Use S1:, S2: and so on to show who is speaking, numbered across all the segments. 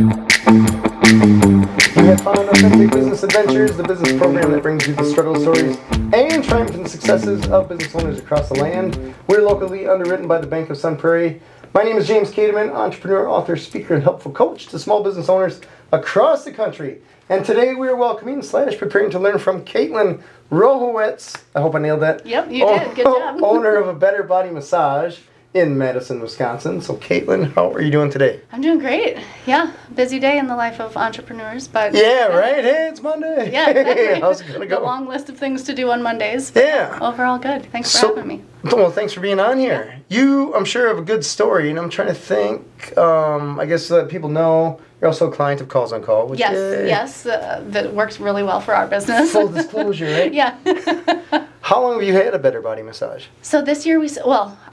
S1: We have found Authentic Business Adventures, the business program that brings you the struggle stories and triumphant successes of business owners across the land. We're locally underwritten by the Bank of Sun Prairie. My name is James Kaitlin, entrepreneur, author, speaker, and helpful coach to small business owners across the country. And today we are welcoming / preparing to learn from Kaitlin Rohowetz. I hope I nailed that.
S2: Yep, you did. Good job.
S1: Owner of a Better Body Massage in Madison, Wisconsin. So Kaitlin, how are you doing today?
S2: I'm doing great. Yeah, busy day in the life of entrepreneurs, but...
S1: Yeah, right? Hey, it's Monday.
S2: Yeah, exactly.
S1: Hey, how's it going to go?
S2: The long list of things to do on Mondays.
S1: Yeah.
S2: Overall good. Thanks for having me.
S1: Well, thanks for being on here. You, I'm sure, have a good story, and I'm trying to think, I guess so that people know you're also a client of Calls on Call. Which,
S2: Yes, that works really well for our business.
S1: Full disclosure, right?
S2: Yeah.
S1: How long have you had a Better Body Massage?
S2: So this year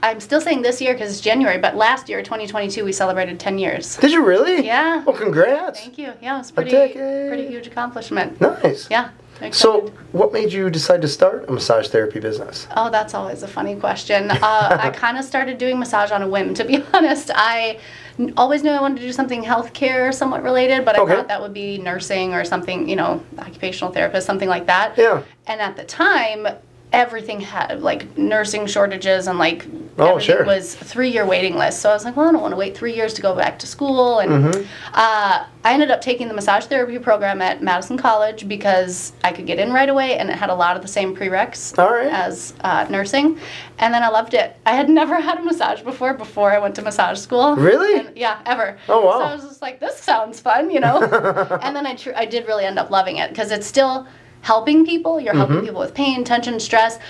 S2: I'm still saying this year because it's January, but last year, 2022, we celebrated 10 years.
S1: Did you really?
S2: Yeah.
S1: Well, congrats.
S2: Thank you. Yeah, it was
S1: A decade.
S2: pretty huge accomplishment.
S1: Nice.
S2: Yeah.
S1: So, what made you decide to start a massage therapy business?
S2: Oh, that's always a funny question. I kind of started doing massage on a whim, to be honest. I always knew I wanted to do something healthcare, somewhat related, but I thought that would be nursing or something, occupational therapist, something like that.
S1: Yeah.
S2: And at the time, everything had nursing shortages and everything was 3-year waiting list. So I was like, well, I don't want to wait 3 years to go back to school. And I ended up taking the massage therapy program at Madison College because I could get in right away and it had a lot of the same prereqs as nursing. And then I loved it. I had never had a massage before I went to massage school.
S1: Really?
S2: And, yeah, ever.
S1: Oh, wow.
S2: So I was just like, this sounds fun, And then I did really end up loving it because it's still helping people. You're helping people with pain, tension, stress,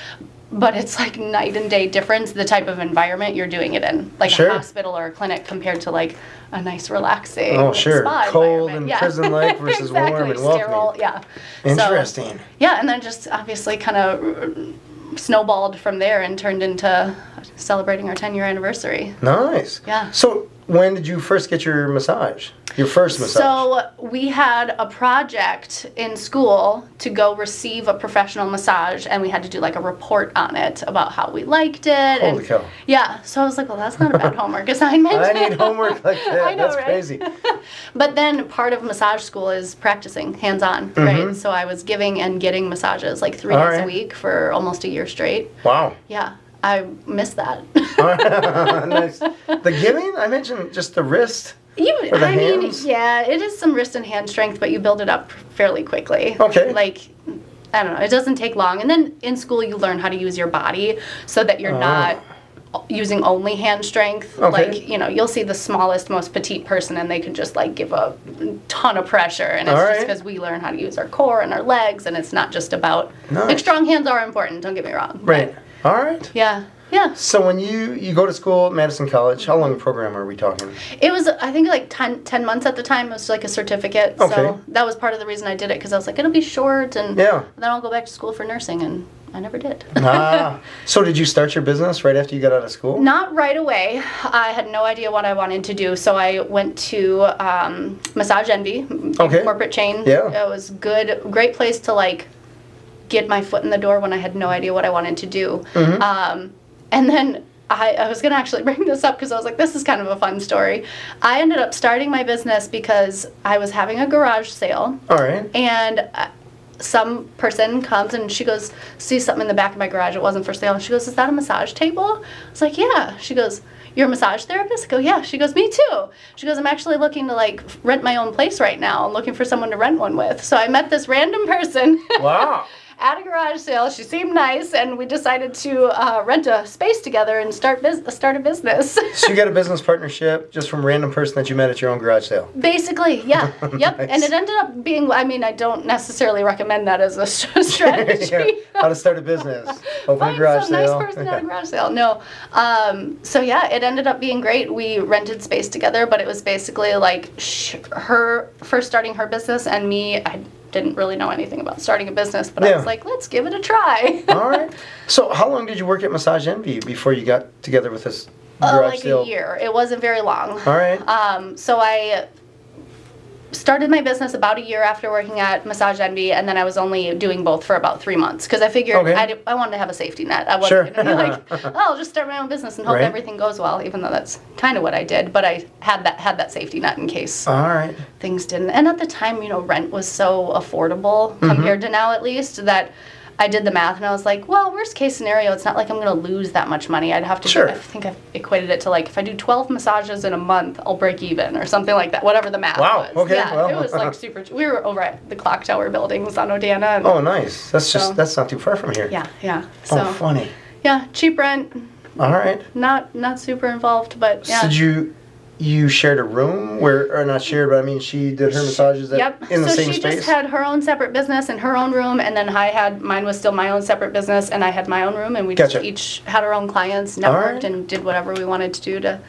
S2: but it's like night and day difference, the type of environment you're doing it in. Like a hospital or a clinic compared to a nice relaxing spa
S1: cold and prison-like versus
S2: exactly.
S1: warm and
S2: sterile,
S1: welcoming. Interesting.
S2: So, and then just obviously kind of snowballed from there and turned into celebrating our 10-year anniversary.
S1: Nice.
S2: Yeah.
S1: So when did you first get your massage? Your first massage?
S2: So we had a project in school to go receive a professional massage, and we had to do a report on it about how we liked it.
S1: Holy cow.
S2: Yeah. So I was like, well, that's not a bad homework assignment.
S1: I need homework like that.
S2: I know,
S1: that's
S2: right?
S1: crazy.
S2: But then part of massage school is practicing hands-on, right? So I was giving and getting massages 3 days a week for almost a year straight.
S1: Wow.
S2: Yeah. I miss that.
S1: Nice. The giving? I mentioned just the wrist. Hands?
S2: Yeah, it is some wrist and hand strength, but you build it up fairly quickly.
S1: Okay.
S2: I don't know, it doesn't take long. And then in school you learn how to use your body so that you're not using only hand strength.
S1: Okay.
S2: You'll see the smallest, most petite person and they can just give a ton of pressure. And it's just because we learn how to use our core and our legs, and it's not just about, strong hands are important, don't get me wrong.
S1: Right. All right.
S2: Yeah. Yeah.
S1: So when you go to school at Madison College, how long a program are we talking?
S2: It was, I think, 10 months at the time. It was a certificate.
S1: Okay.
S2: So that was part of the reason I did it, because I was like, it'll be short, and then I'll go back to school for nursing, and I never did.
S1: So did you start your business right after you got out of school?
S2: Not right away. I had no idea what I wanted to do, so I went to Massage Envy, corporate chain.
S1: Yeah.
S2: It was great place to get my foot in the door when I had no idea what I wanted to do. And then I was going to actually bring this up because I was like, this is kind of a fun story. I ended up starting my business because I was having a garage sale.
S1: All right.
S2: And some person comes and she goes, sees something in the back of my garage. It wasn't for sale. And she goes, is that a massage table? I was like, yeah. She goes, you're a massage therapist? I go, yeah. She goes, me too. She goes, I'm actually looking to rent my own place right now. I'm looking for someone to rent one with. So I met this random person.
S1: Wow.
S2: At a garage sale. She seemed nice, and we decided to rent a space together and start a business.
S1: So you got a business partnership just from a random person that you met at your own garage sale?
S2: Basically, yeah. Yep.
S1: Nice.
S2: And it ended up being, I don't necessarily recommend that as a strategy.
S1: How to start a busis. Open a garage sale.
S2: Nice person at a garage sale. No. So yeah, it ended up being great. We rented space together, but it was basically her first starting her business, and me, I didn't really know anything about starting a business, but I was like, let's give it a try.
S1: All right. So how long did you work at Massage Envy before you got together with this garage sale?
S2: A year. It wasn't very long.
S1: All right.
S2: So I started my business about a year after working at Massage Envy, and then I was only doing both for about 3 months because I figured I wanted to have a safety net. I wasn't going to be like, oh, I'll just start my own business and hope everything goes well, even though that's kind of what I did. But I had that safety net in case things didn't. And at the time, rent was so affordable compared to now, at least, that I did the math and I was like, well, worst case scenario, it's not like I'm going to lose that much money. I'd have to I think I've equated it to like, if I do 12 massages in a month, I'll break even or something like that, whatever the math was.
S1: Okay.
S2: Yeah, it was like super, we were over at the Clock Tower buildings on Odana. And
S1: oh, nice. That's not too far from here.
S2: Yeah. So,
S1: funny.
S2: Yeah, cheap rent.
S1: All right.
S2: Not super involved, but yeah.
S1: So did you shared a room or not shared, but I mean, she did her massages in the same space? So she just had her own separate business in her own room, and then mine was still my own separate business, and I had my own room, and we just each had our own clients, networked, and did whatever we wanted to do to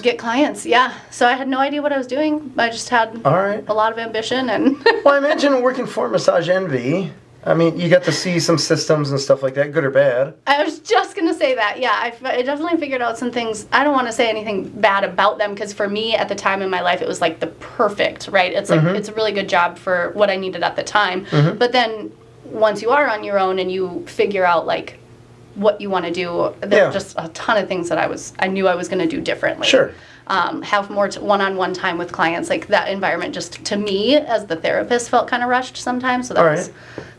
S1: get clients. Yeah. So I had no idea what I was doing. I just had a lot of ambition. And well, I imagine working for Massage Envy, I mean, you got to see some systems and stuff like that, good or bad. I was just going to say that. Yeah, I definitely figured out some things. I don't want to say anything bad about them because for me at the time in my life, it was like the perfect, right? It's like it's a really good job for what I needed at the time. But then once you are on your own and you figure out like what you want to do, there are just a ton of things that I knew I was going to do differently. Sure.
S2: Have more one-on-one time with clients. Like that environment just, to me, as the therapist, felt kind of rushed sometimes. So that was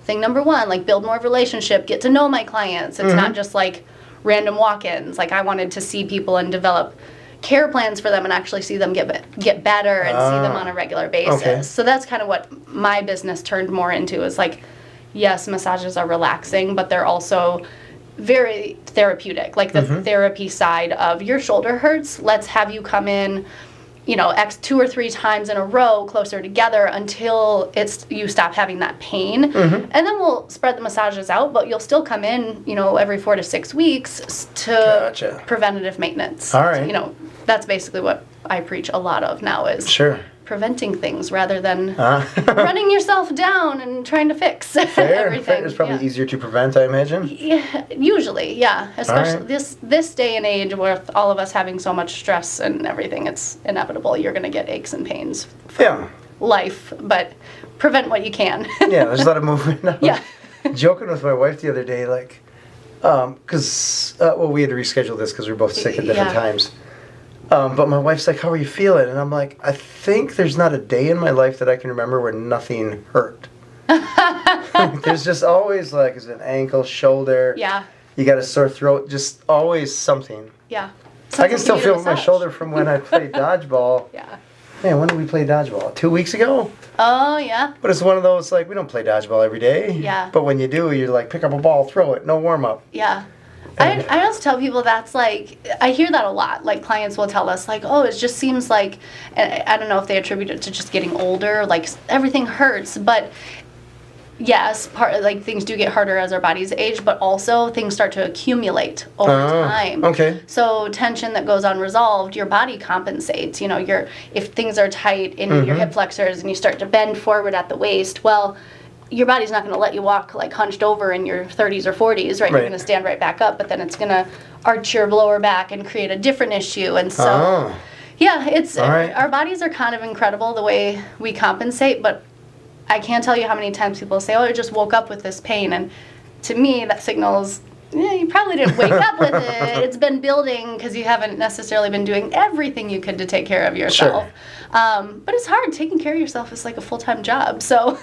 S2: thing number one, like build more relationship, get to know my clients. It's not just like random walk-ins. Like I wanted to see people and develop care plans for them and actually see them get better and see them on a regular basis. Okay. So that's kind of what my business turned more into, is like, yes, massages are relaxing, but they're also very therapeutic, like the therapy side of your shoulder hurts. Let's have you come in, 2 or 3 times in a row closer together until you stop having that pain. And then we'll spread the massages out, but you'll still come in, every 4 to 6 weeks to preventative maintenance. All right. That's basically what I preach a lot of now is preventing things rather than running yourself down and trying to fix everything.
S1: It's probably easier to prevent, I imagine.
S2: Yeah, usually, yeah. Especially this day and age with all of us having so much stress and everything, it's inevitable. You're going to get aches and pains from life, but prevent what you can.
S1: Yeah, there's a lot of movement. I was joking with my wife the other day, like, because, we had to reschedule this because we were both sick at different times. But my wife's like, how are you feeling? And I'm like, I think there's not a day in my life that I can remember where nothing hurt. There's just always like, is it an ankle, shoulder? Yeah. You got a sore throat, just always something. Yeah. I can still feel my shoulder from when I played dodgeball. Yeah. Man, when did we play dodgeball? 2 weeks ago? Oh, yeah. But it's one of those, like, we don't play dodgeball every day. Yeah. But when you do, you're like, pick up a ball, throw it, no warm-up. Yeah. I also tell people that's like, I hear that a lot. Like clients will tell us like, oh, it just seems like, and I don't know if they attribute it to just getting older, like everything hurts. But yes, like things do get harder as our bodies age, but also things start to accumulate over time. Okay. So tension that goes unresolved, your body compensates. If things are tight in your hip flexors and you start to bend forward at the waist, well, your body's not going to let you walk like hunched over in your 30s or 40s, right? You're going to stand right back up, but then it's going to arch your lower back and create a different issue. And so, our bodies are kind of incredible the way we compensate, but I can't tell you how many times people say, oh, I just woke up with this pain. And to me, that signals, you probably didn't wake up with it. It's been building because you haven't necessarily been doing everything you could to take care of yourself. Sure. But it's hard. Taking care of yourself is like a full-time job. So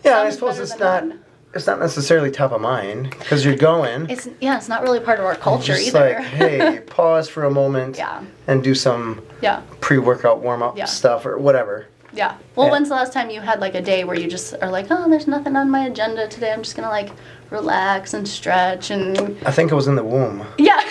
S1: yeah, I suppose it's not necessarily top of mind because you're going. It's
S2: not really part of our culture
S1: just
S2: either.
S1: Like, hey, pause for a moment and do some pre-workout warm-up stuff or whatever.
S2: Yeah. Well, when's the last time you had like a day where you just are like, oh, there's nothing on my agenda today. I'm just going to like relax and stretch and...
S1: I think it was in the womb. Yeah.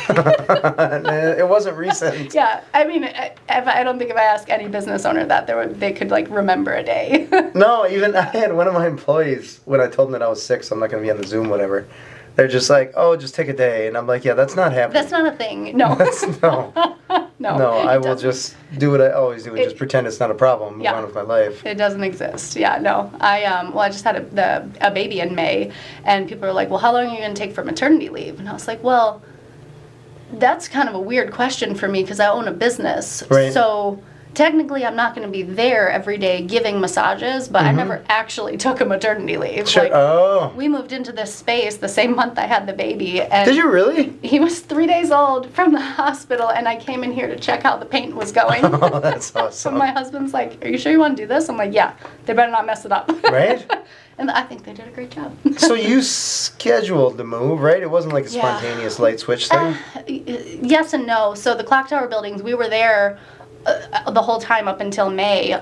S1: It wasn't recent.
S2: Yeah. I mean, I don't think if I ask any business owner that, they could like remember a day.
S1: No, even I had one of my employees, when I told them that I was sick, so I'm not going to be on the Zoom, whatever. They're just like, oh, just take a day. And I'm like, yeah, that's not happening.
S2: That's not a thing. No.
S1: No, I will just do what I always do and just pretend it's not a problem. Move on with my life.
S2: It doesn't exist. Yeah, no. I just had a baby in May, and people were like, well, how long are you going to take for maternity leave? And I was like, well, that's kind of a weird question for me because I own a business. Right. So technically I'm not going to be there every day giving massages, but I never actually took a maternity leave.
S1: Sure.
S2: Like, we moved into this space the same month I had the baby. And
S1: did you really?
S2: He was 3 days old from the hospital, and I came in here to check how the paint was going.
S1: Oh, that's awesome.
S2: So my husband's like, "Are you sure you want to do this?" I'm like, "Yeah, they better not mess it up."
S1: Right?
S2: And I think they did a great job.
S1: So you scheduled the move, right? It wasn't like a spontaneous light switch thing?
S2: Yes and no. So the clock tower buildings, we were there the whole time up until May,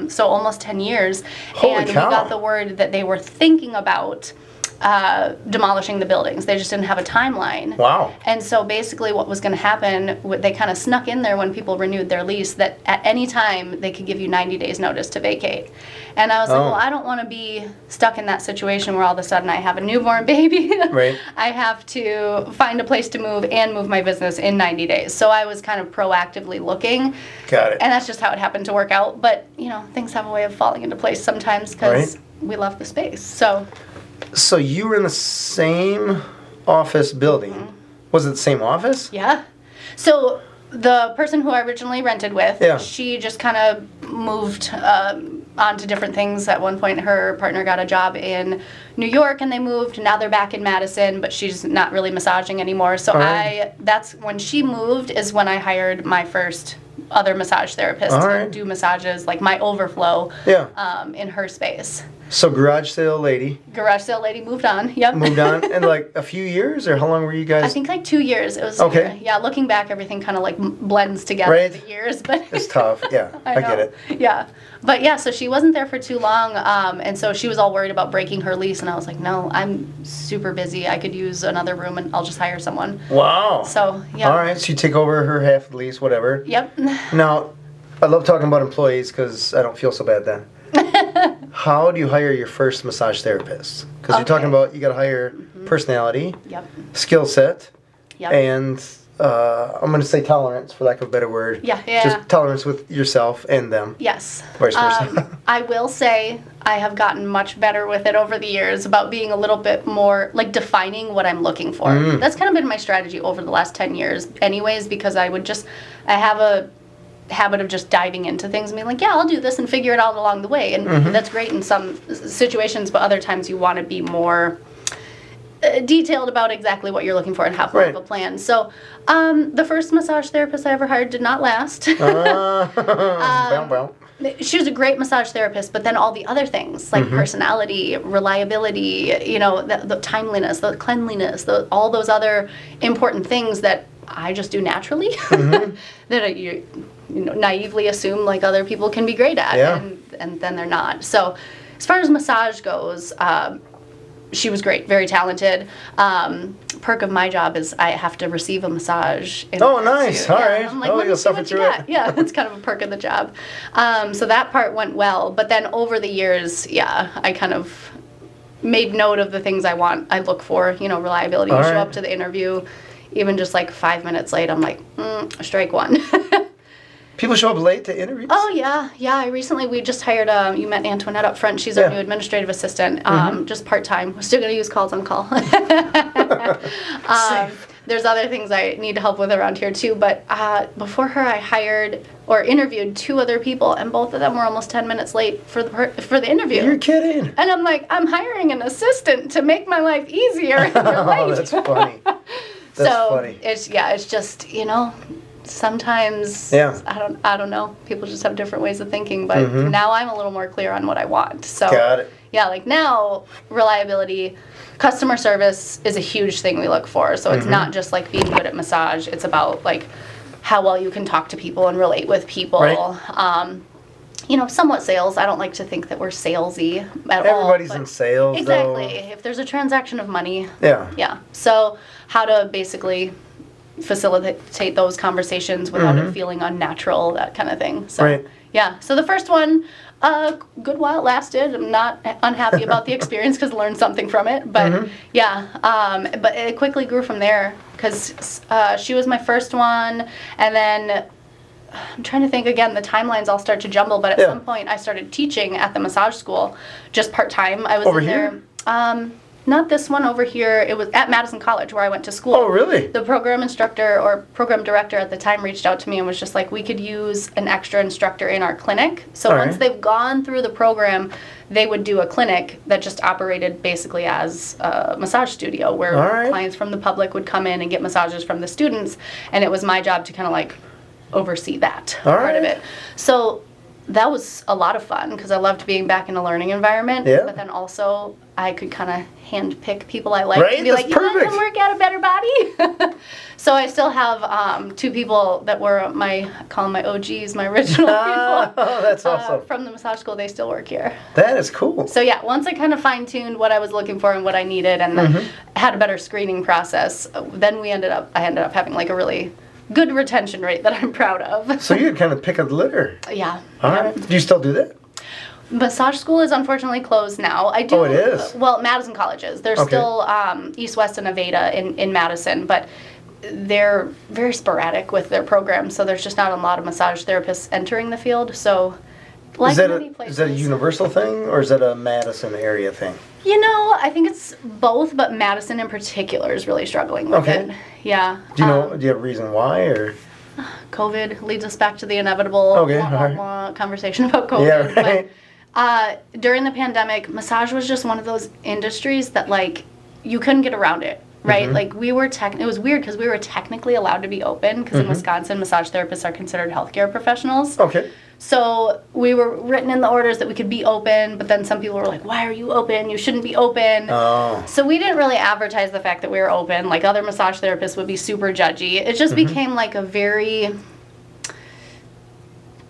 S2: so almost 10 years.
S1: Holy cow.
S2: We got the word that they were thinking about demolishing the buildings. They just didn't have a timeline.
S1: Wow.
S2: And so basically what was going to happen, they kind of snuck in there when people renewed their lease that at any time they could give you 90 days notice to vacate. And I was like, well, I don't want to be stuck in that situation where all of a sudden I have a newborn baby.
S1: Right.
S2: I have to find a place to move and move my business in 90 days. So I was kind of proactively looking.
S1: Got it.
S2: And that's just how it happened to work out. But, you know, things have a way of falling into place sometimes because we love the space. So
S1: you were in the same office building. Was it the same office?
S2: Yeah. So the person who I originally rented with, she just kind of moved on to different things. At one point, her partner got a job in New York, and they moved. Now they're back in Madison, but she's not really massaging anymore. So that's when she moved is when I hired my first other massage therapist to do massages, like my overflow in her space.
S1: So garage sale lady
S2: moved on. Yep.
S1: Moved on in like a few years, or how long were you guys?
S2: I think like 2 years. It was yeah. Looking back, everything kind of like blends together the years, but
S1: it's tough. Yeah, I get it.
S2: Yeah, but yeah, so she wasn't there for too long, and so she was all worried about breaking her lease, and I was like, no, I'm super busy. I could use another room, and I'll just hire someone.
S1: Wow.
S2: So yeah.
S1: All right, so you take over her half of the lease, whatever.
S2: Yep.
S1: Now, I love talking about employees because I don't feel so bad then. How do you hire your first massage therapist? Because you're talking about you got to hire personality, skill set, and I'm going to say tolerance, for lack of a better word.
S2: Yeah.
S1: Just tolerance with yourself and them.
S2: Yes.
S1: Vice versa.
S2: I will say I have gotten much better with it over the years about being a little bit more, like, defining what I'm looking for. That's kind of been my strategy over the last 10 years anyways, because I have a habit of just diving into things and being like, yeah, I'll do this and figure it out along the way. And that's great in some situations, but other times you want to be more detailed about exactly what you're looking for and have more of a plan. So the first massage therapist I ever hired did not last. She was a great massage therapist, but then all the other things like personality, reliability, you know, the timeliness, the cleanliness, all those other important things that I just do naturally that you know, naively assume like other people can be great at, and then they're not. So as far as massage goes, she was great, very talented. Perk of my job is I have to receive a massage.
S1: Nice. All right.
S2: I'm like,
S1: you'll suffer through it.
S2: Yeah, that's kind of a perk of the job. So that part went well. But then over the years, I kind of made note of the things I look for, you know, reliability. You show up to the interview, even just like 5 minutes late, I'm like, strike one.
S1: People show up late to interviews?
S2: Oh, yeah. We just hired, you met Antoinette up front. She's our new administrative assistant, just part-time. We're still going to use calls on call. There's other things I need help with around here, too. But before her, I hired or interviewed 2 other people, and both of them were almost 10 minutes late for the interview.
S1: You're kidding.
S2: And I'm like, I'm hiring an assistant to make my life easier. You're late.
S1: That's funny. That's funny.
S2: It's just, you know, sometimes I don't know. People just have different ways of thinking, but now I'm a little more clear on what I want. So
S1: got it.
S2: Yeah, like now reliability, customer service is a huge thing we look for. So it's not just like being good at massage. It's about like how well you can talk to people and relate with people. Right. You know, somewhat sales. I don't like to think that we're salesy at all.
S1: Everybody's in sales.
S2: Exactly.
S1: Though.
S2: If there's a transaction of money.
S1: Yeah.
S2: So how to basically facilitate those conversations without it feeling unnatural, that kind of thing. So, So the first one, good while it lasted. I'm not unhappy about the experience because I learned something from it. But but it quickly grew from there because she was my first one. And then I'm trying to think again, the timelines all start to jumble. But at some point I started teaching at the massage school just part-time. I was
S1: over
S2: in
S1: here?
S2: there. not this one over here. It was at Madison College where I went to school.
S1: Oh, really?
S2: The program instructor or program director at the time reached out to me and was just like, we could use an extra instructor in our clinic. So once they've gone through the program, they would do a clinic that just operated basically as a massage studio where clients from the public would come in and get massages from the students. And it was my job to kind of like oversee that part of it. So that was a lot of fun because I loved being back in a learning environment.
S1: Yeah.
S2: But then also I could kind of hand pick people I liked and be
S1: That's
S2: like, you want to come work at a better body? So I still have 2 people that were I call them my OGs, my original people.
S1: Oh, that's awesome.
S2: From the massage school, they still work here.
S1: That is cool.
S2: So yeah, once I kind of fine-tuned what I was looking for and what I needed and then had a better screening process, then I ended up having like a really good retention rate that I'm proud of.
S1: So you kind of pick up the litter.
S2: Yeah.
S1: All right. Do you still do that?
S2: Massage school is unfortunately closed now. I do.
S1: Oh, it is?
S2: Well, Madison College is. There's still East, West, and Aveda in Madison, but they're very sporadic with their programs, so there's just not a lot of massage therapists entering the field. So, like many places.
S1: Is that a universal thing, or is that a Madison area thing?
S2: You know, I think it's both, but Madison in particular is really struggling with it. Yeah.
S1: Do you have a reason why, or?
S2: COVID leads us back to the inevitable conversation about COVID.
S1: Yeah, right.
S2: But, during the pandemic, massage was just one of those industries that, like, you couldn't get around it, right? Like, it was weird because we were technically allowed to be open because in Wisconsin, massage therapists are considered healthcare professionals.
S1: Okay.
S2: So we were written in the orders that we could be open, but then some people were like, why are you open? You shouldn't be open.
S1: Oh.
S2: So we didn't really advertise the fact that we were open. Like other massage therapists would be super judgy. It just became like a very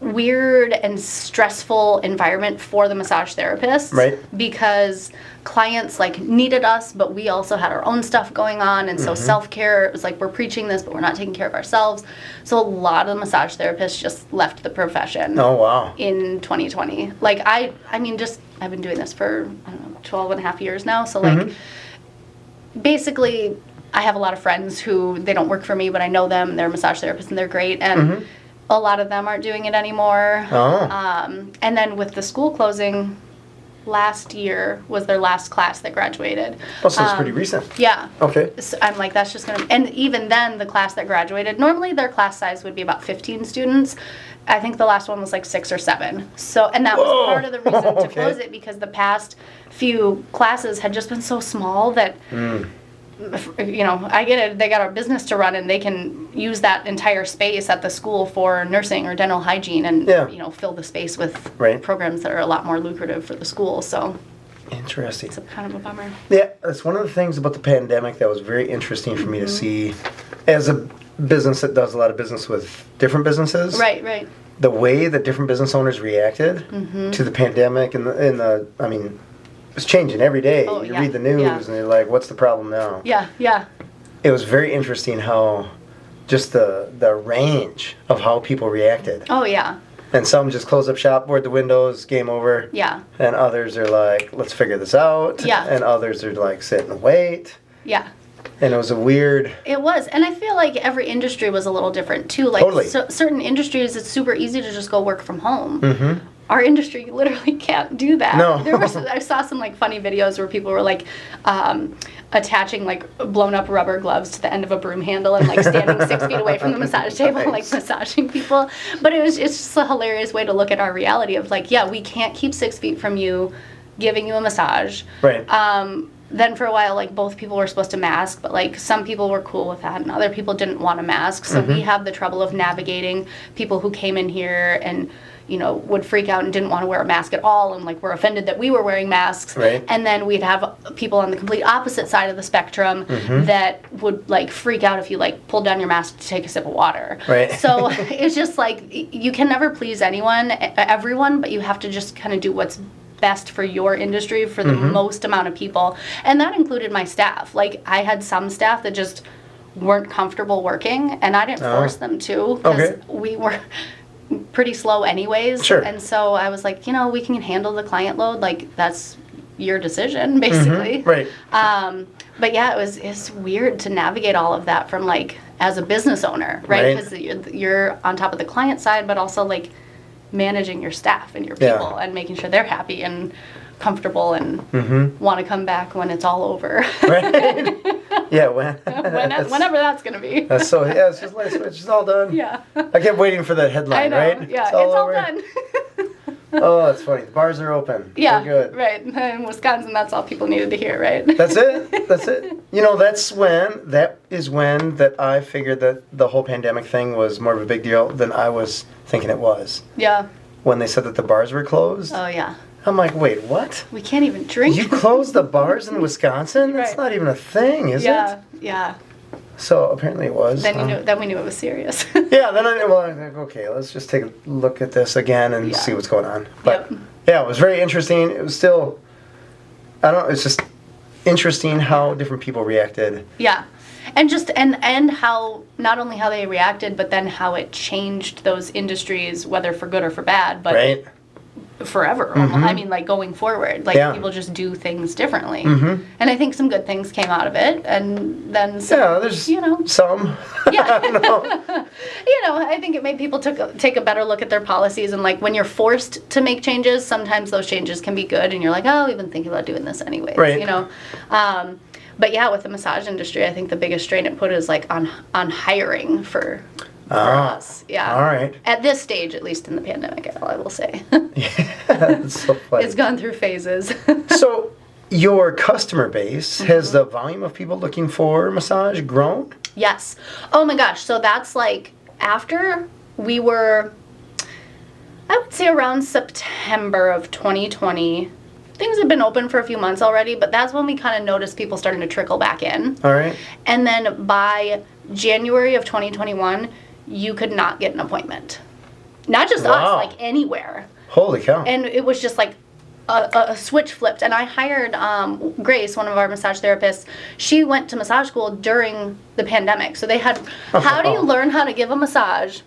S2: weird and stressful environment for the massage therapists.
S1: Right.
S2: Because clients like needed us, but we also had our own stuff going on. And so self-care, it was like, we're preaching this, but we're not taking care of ourselves. So a lot of the massage therapists just left the profession.
S1: Oh, wow.
S2: In 2020. Like, I mean, I've been doing this for, 12 and a half years now. So like, basically, I have a lot of friends who, they don't work for me, but I know them. They're massage therapists and they're great. And a lot of them aren't doing it anymore.
S1: Oh.
S2: And then with the school closing, last year was their last class that graduated.
S1: Oh, so it's pretty recent.
S2: Yeah.
S1: Okay.
S2: So I'm like, that's just gonna, and even then the class that graduated, normally their class size would be about 15 students. I think the last one was like 6 or 7. So, and that was part of the reason to close it, because the past few classes had just been so small that, I get it, they got a business to run and they can use that entire space at the school for nursing or dental hygiene and, fill the space with programs that are a lot more lucrative for the school. So
S1: interesting.
S2: It's kind of a bummer.
S1: Yeah, that's one of the things about the pandemic that was very interesting for me to see as a business that does a lot of business with different businesses.
S2: Right.
S1: The way that different business owners reacted to the pandemic and it's changing every day. You read the news and you're like, what's the problem now?
S2: Yeah.
S1: It was very interesting how just the range of how people reacted.
S2: Oh, yeah.
S1: And some just close up shop, board the windows, game over.
S2: Yeah.
S1: And others are like, let's figure this out.
S2: Yeah.
S1: And others are like, sit and wait.
S2: Yeah.
S1: And it was a weird...
S2: It was. And I feel like every industry was a little different, too. Like,
S1: totally.
S2: Certain industries, it's super easy to just go work from home. Our industry literally can't do that.
S1: No.
S2: I saw some like funny videos where people were like attaching like blown up rubber gloves to the end of a broom handle and like standing 6 feet away from the massage table, like massaging people. But it's just a hilarious way to look at our reality of like, yeah, we can't keep 6 feet from you giving you a massage.
S1: Right.
S2: Then for a while, like, both people were supposed to mask, but, like, some people were cool with that and other people didn't want to mask. So we have the trouble of navigating people who came in here and, would freak out and didn't want to wear a mask at all and, like, were offended that we were wearing masks.
S1: Right.
S2: And then we'd have people on the complete opposite side of the spectrum that would, like, freak out if you, like, pulled down your mask to take a sip of water.
S1: Right.
S2: So it's just, like, you can never please everyone, but you have to just kind of do what's best for your industry for the most amount of people. And that included my staff. Like, I had some staff that just weren't comfortable working, and I didn't force them to, because we were pretty slow anyways.
S1: Sure.
S2: And so I was like, we can handle the client load. Like, that's your decision, basically.
S1: Right.
S2: But yeah, it's weird to navigate all of that from, like, as a business owner, right? Because you're on top of the client side, but also, like, managing your staff and your people and making sure they're happy and comfortable and want to come back when it's all over.
S1: Right. Yeah.
S2: Whenever that's going to be.
S1: So yeah, it's just light switch. It's all done.
S2: Yeah.
S1: I kept waiting for that headline.
S2: I know.
S1: Right.
S2: Yeah. It's all done.
S1: Oh, that's funny. The bars are open.
S2: Yeah.
S1: We're good.
S2: Right. In Wisconsin, that's all people needed to hear. Right.
S1: That's it. That's it. You know, that is when I figured that the whole pandemic thing was more of a big deal than I was thinking it was.
S2: Yeah.
S1: When they said that the bars were closed.
S2: Oh yeah.
S1: I'm like, wait, what?
S2: We can't even drink.
S1: You closed the bars in Wisconsin? That's
S2: Right.
S1: not even a thing, is it?
S2: Yeah.
S1: So apparently it was.
S2: Then we knew it was serious.
S1: Yeah. Then I was like, okay, let's just take a look at this again and see what's going on. But yeah, it was very interesting. It was still, I don't know. It's just interesting how different people reacted.
S2: Yeah. And how not only how they reacted, but then how it changed those industries, whether for good or for bad, but
S1: right.
S2: Forever. I mean, like going forward, like people just do things differently. And I think some good things came out of it, and then some,
S1: there's some.
S2: Yeah. I think it made people take a better look at their policies, and like when you're forced to make changes, sometimes those changes can be good, and you're like, oh, we've been thinking about doing this anyways.
S1: Right.
S2: But yeah, with the massage industry, I think the biggest strain it put is like on hiring for us. Yeah.
S1: All right.
S2: At this stage, at least in the pandemic, I will say.
S1: Yeah, that's so funny.
S2: It's gone through phases.
S1: So your customer base, has the volume of people looking for massage grown?
S2: Yes. Oh my gosh. So that's like after we were, I would say around September of 2020. Things had been open for a few months already, but that's when we kind of noticed people starting to trickle back in.
S1: All right.
S2: And then by January of 2021, you could not get an appointment. Not just us, like anywhere.
S1: Holy cow.
S2: And it was just like a switch flipped. And I hired Grace, one of our massage therapists. She went to massage school during the pandemic. So they had, how do you learn how to give a massage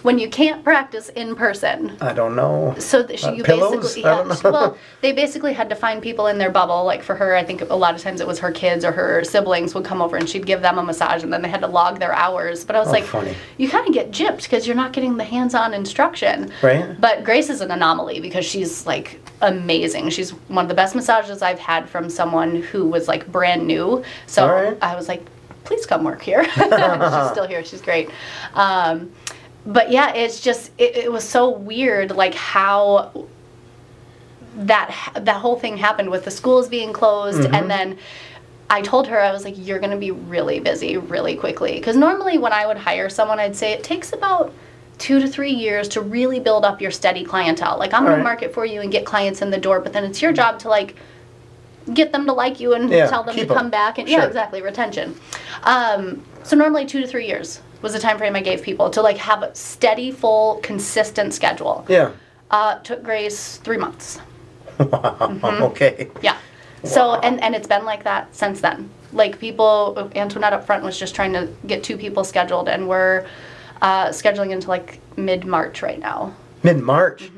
S2: when you can't practice in person?
S1: I don't know.
S2: So you
S1: pillows?
S2: basically,
S1: I don't know.
S2: well, they basically had to find people in their bubble. Like for her, I think a lot of times it was her kids or her siblings would come over and she'd give them a massage, and then they had to log their hours. But I was
S1: funny.
S2: You kind of get gypped because you're not getting the hands-on instruction.
S1: Right.
S2: But Grace is an anomaly because she's like amazing. She's one of the best massages I've had from someone who was like brand new. So I was like, please come work here. She's still here. She's great. But yeah, it's just, it was so weird, like how that whole thing happened with the schools being closed. And then I told her, I was like, you're going to be really busy really quickly. Because normally when I would hire someone, I'd say it takes about 2 to 3 years to really build up your steady clientele. Like I'm going to market for you and get clients in the door, but then it's your job to like get them to like you and tell them to come back. And yeah, exactly, retention. So normally 2 to 3 years was the time frame I gave people to like have a steady, full, consistent schedule.
S1: Yeah.
S2: Took Grace 3 months.
S1: Wow. Okay.
S2: Yeah. So and it's been like that since then. Like people, Antoinette up front was just trying to get 2 people scheduled, and we're scheduling into like mid-March right now.
S1: Mid-March?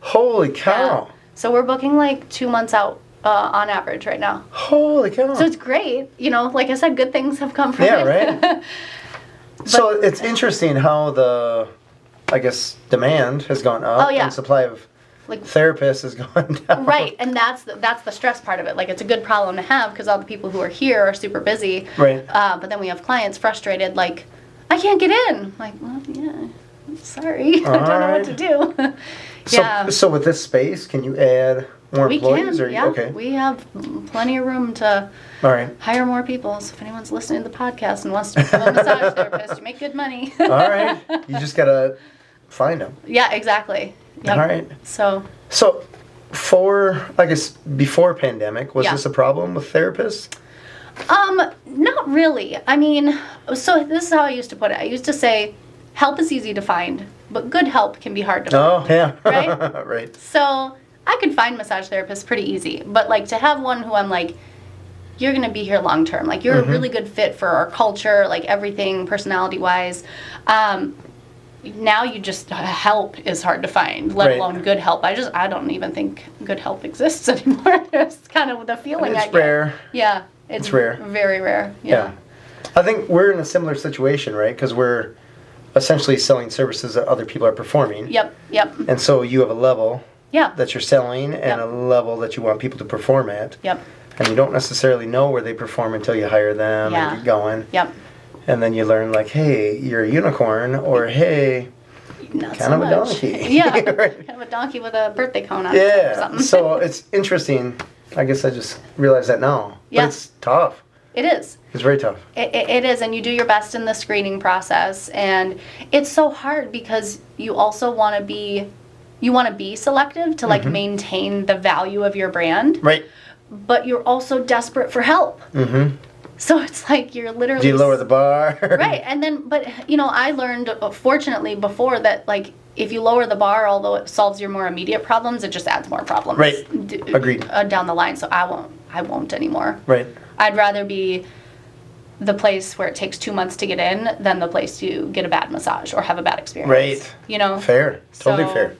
S1: Holy cow.
S2: Yeah. So we're booking like 2 months out on average right now.
S1: Holy cow.
S2: So it's great. Like I said, good things have come from it.
S1: Yeah, right? So it's interesting how the, I guess, demand has gone up and supply of therapists has gone down.
S2: Right, and that's the stress part of it. Like, it's a good problem to have because all the people who are here are super busy.
S1: Right.
S2: But then we have clients frustrated, like, I can't get in. Like, well, yeah, sorry. I don't know what to do. Yeah.
S1: So with this space, can you add more employees?
S2: We can, We have plenty of room to hire more people. So if anyone's listening to the podcast and wants to become a massage therapist, you make good money.
S1: All right. You just got to find them.
S2: Yeah, exactly. Yep.
S1: All right.
S2: So
S1: I guess, before pandemic, was this a problem with therapists?
S2: Not really. I mean, so this is how I used to put it. I used to say, help is easy to find, but good help can be hard to find.
S1: Oh, yeah.
S2: Right?
S1: Right.
S2: So I could find massage therapists pretty easy, but like to have one who I'm like, you're going to be here long term. Like, you're a really good fit for our culture, like everything personality wise. Now you just, help is hard to find, let alone good help. I don't even think good help exists anymore. It's kind of the feeling I get.
S1: It's rare.
S2: Yeah. It's
S1: rare.
S2: Very rare. Yeah.
S1: I think we're in a similar situation, right? Because we're essentially selling services that other people are performing.
S2: Yep.
S1: And so you have a level
S2: Yeah.
S1: that you're selling and
S2: Yep.
S1: a level that you want people to perform at.
S2: Yep.
S1: And you don't necessarily know where they perform until you hire them
S2: Yeah.
S1: and get going.
S2: Yep.
S1: And then you learn like, hey, you're a unicorn, or hey,
S2: Not
S1: kind
S2: so
S1: of a
S2: much.
S1: donkey.
S2: Yeah.
S1: Right.
S2: Kind of a donkey with a birthday cone on it or
S1: Yeah.
S2: something.
S1: So it's interesting. I guess I just realized that now.
S2: Yeah.
S1: But it's tough.
S2: It is.
S1: It's very tough.
S2: It is, and you do your best in the screening process, and it's so hard because you also want to be selective to like maintain the value of your brand,
S1: Right.
S2: but you're also desperate for help.
S1: Mm-hmm.
S2: So it's like you're literally
S1: Do you lower the bar?
S2: right, and then but I learned fortunately before that like if you lower the bar, although it solves your more immediate problems, it just adds more problems.
S1: Right. Agreed.
S2: Down the line, so I won't anymore.
S1: Right.
S2: I'd rather be the place where it takes 2 months to get in than the place you get a bad massage or have a bad experience.
S1: Right.
S2: You know?
S1: Fair. Totally
S2: So,
S1: fair.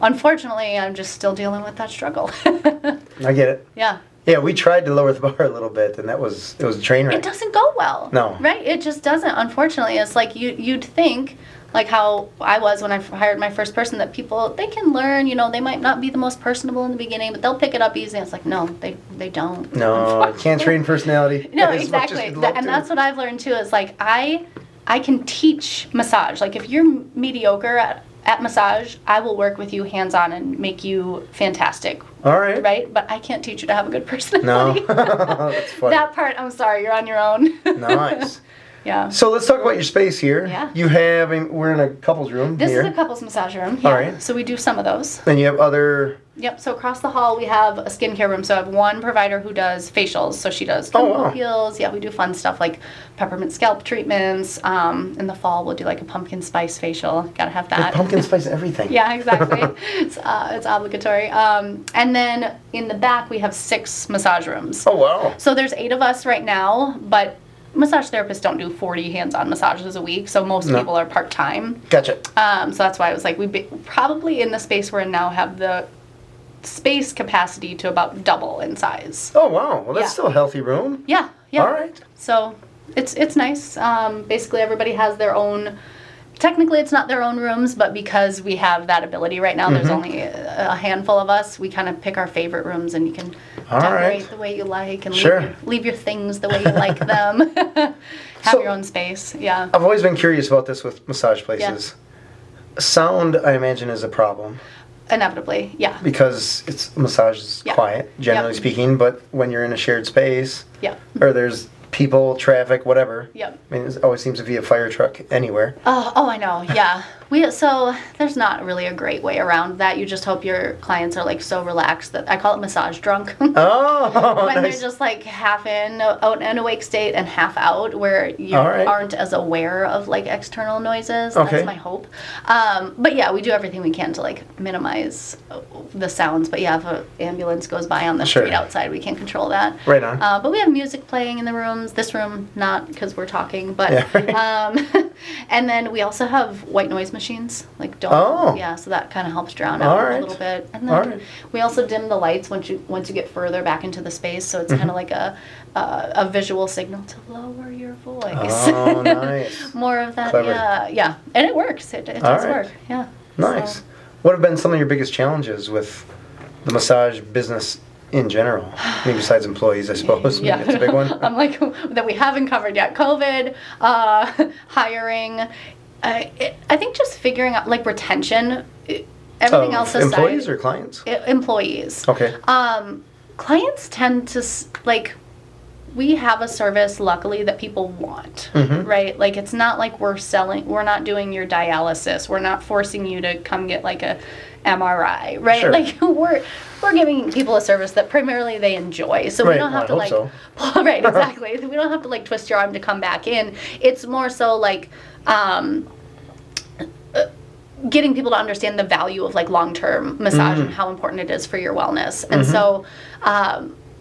S2: Unfortunately, I'm just still dealing with that struggle.
S1: I get it.
S2: Yeah.
S1: Yeah, we tried to lower the bar a little bit, and it was a train wreck.
S2: It doesn't go well.
S1: No.
S2: Right? It just doesn't. Unfortunately, it's like you'd think, like how I was when I hired my first person, that people, they can learn, they might not be the most personable in the beginning, but they'll pick it up easy. It's like, no, they don't.
S1: No, you can't train personality.
S2: No,
S1: as much as
S2: exactly.
S1: you'd love
S2: And
S1: to.
S2: that's what I've learned too, is like I can teach massage. Like if you're mediocre at massage, I will work with you hands-on and make you fantastic.
S1: All right.
S2: Right? But I can't teach you to have a good
S1: No.
S2: personality.
S1: That's funny.
S2: That part, I'm sorry, you're on your own.
S1: Nice.
S2: Yeah.
S1: So let's talk about your space here.
S2: Yeah.
S1: You have, we're in a couple's room
S2: This
S1: here.
S2: is a couples massage room.
S1: All
S2: Yeah.
S1: right.
S2: So we do some of those.
S1: Then you have other...
S2: Yep. So across the hall we have a skincare room. So I have one provider who does facials. So she does
S1: Oh,
S2: chemical
S1: wow.
S2: peels. Yeah, we do fun stuff like peppermint scalp treatments. In the fall we'll do like a pumpkin spice facial. Gotta have that.
S1: Like pumpkin spice everything.
S2: Yeah, exactly. It's obligatory. And then in the back we have 6 massage rooms.
S1: Oh, wow.
S2: So there's 8 of us right now, but massage therapists don't do 40 hands-on massages a week. So most
S1: No.
S2: people are part-time.
S1: Gotcha.
S2: So that's why I was like, probably in the space we're in now have the space capacity to about double in size.
S1: Oh, wow. Well, that's
S2: Yeah.
S1: still a healthy room.
S2: Yeah, yeah.
S1: All right.
S2: So it's nice. Basically, everybody has their own. Technically, it's not their own rooms, but because we have that ability right now, there's only a handful of us. We kind of pick our favorite rooms, and you can
S1: All
S2: decorate
S1: right.
S2: the way you like, and
S1: Sure.
S2: leave your things the way you like them. Have
S1: So-
S2: your own space. Yeah.
S1: I've always been curious about this with massage places. Sound, I imagine, is a problem
S2: Inevitably, yeah.
S1: because massage is
S2: Yeah.
S1: quiet, generally
S2: Yep.
S1: speaking, but when you're in a shared space
S2: Yep.
S1: or there's people, traffic, whatever.
S2: Yep.
S1: I mean, it always seems to be a fire truck anywhere.
S2: Oh, I know. Yeah. So there's not really a great way around that. You just hope your clients are like so relaxed that I call it massage drunk.
S1: Oh,
S2: When
S1: nice.
S2: they're just like half in an awake state and half out, where you
S1: All right.
S2: aren't as aware of like external noises.
S1: Okay.
S2: That's my hope. But yeah, we do everything we can to like minimize the sounds. But yeah, if an ambulance goes by on the
S1: Sure.
S2: street outside, we can't control that.
S1: Right on.
S2: But we have music playing in the rooms. This room, not because we're talking, but
S1: Yeah, right.
S2: and then we also have white noise machines, like don't.
S1: Oh.
S2: Yeah, so that kind of helps drown
S1: All
S2: out
S1: right.
S2: a little bit. And
S1: All
S2: then
S1: right.
S2: we also dim the lights once you get further back into the space, so it's kind of like a visual signal to lower your voice.
S1: Oh, nice.
S2: More of that.
S1: Clever.
S2: Yeah, and it works. It
S1: All
S2: does
S1: right.
S2: work. Yeah.
S1: Nice.
S2: So-
S1: What have been some of your biggest challenges with the massage business in general? I mean, besides employees, I suppose.
S2: Yeah,
S1: That's a big one.
S2: I'm like that we haven't covered yet. COVID, hiring. I think just figuring out like retention. Everything
S1: Of
S2: else aside.
S1: employees or clients?
S2: Employees.
S1: Okay.
S2: Clients tend to we have a service luckily that people want, right? Like it's not like we're not doing your dialysis. We're not forcing you to come get like a MRI, right?
S1: Sure.
S2: Like we're giving people a service that primarily they enjoy. So we
S1: Right,
S2: don't have
S1: well, I
S2: to
S1: hope
S2: like right, exactly. We don't have to like twist your arm to come back in. It's more so like getting people to understand the value of like long-term massage and how important it is for your wellness. And so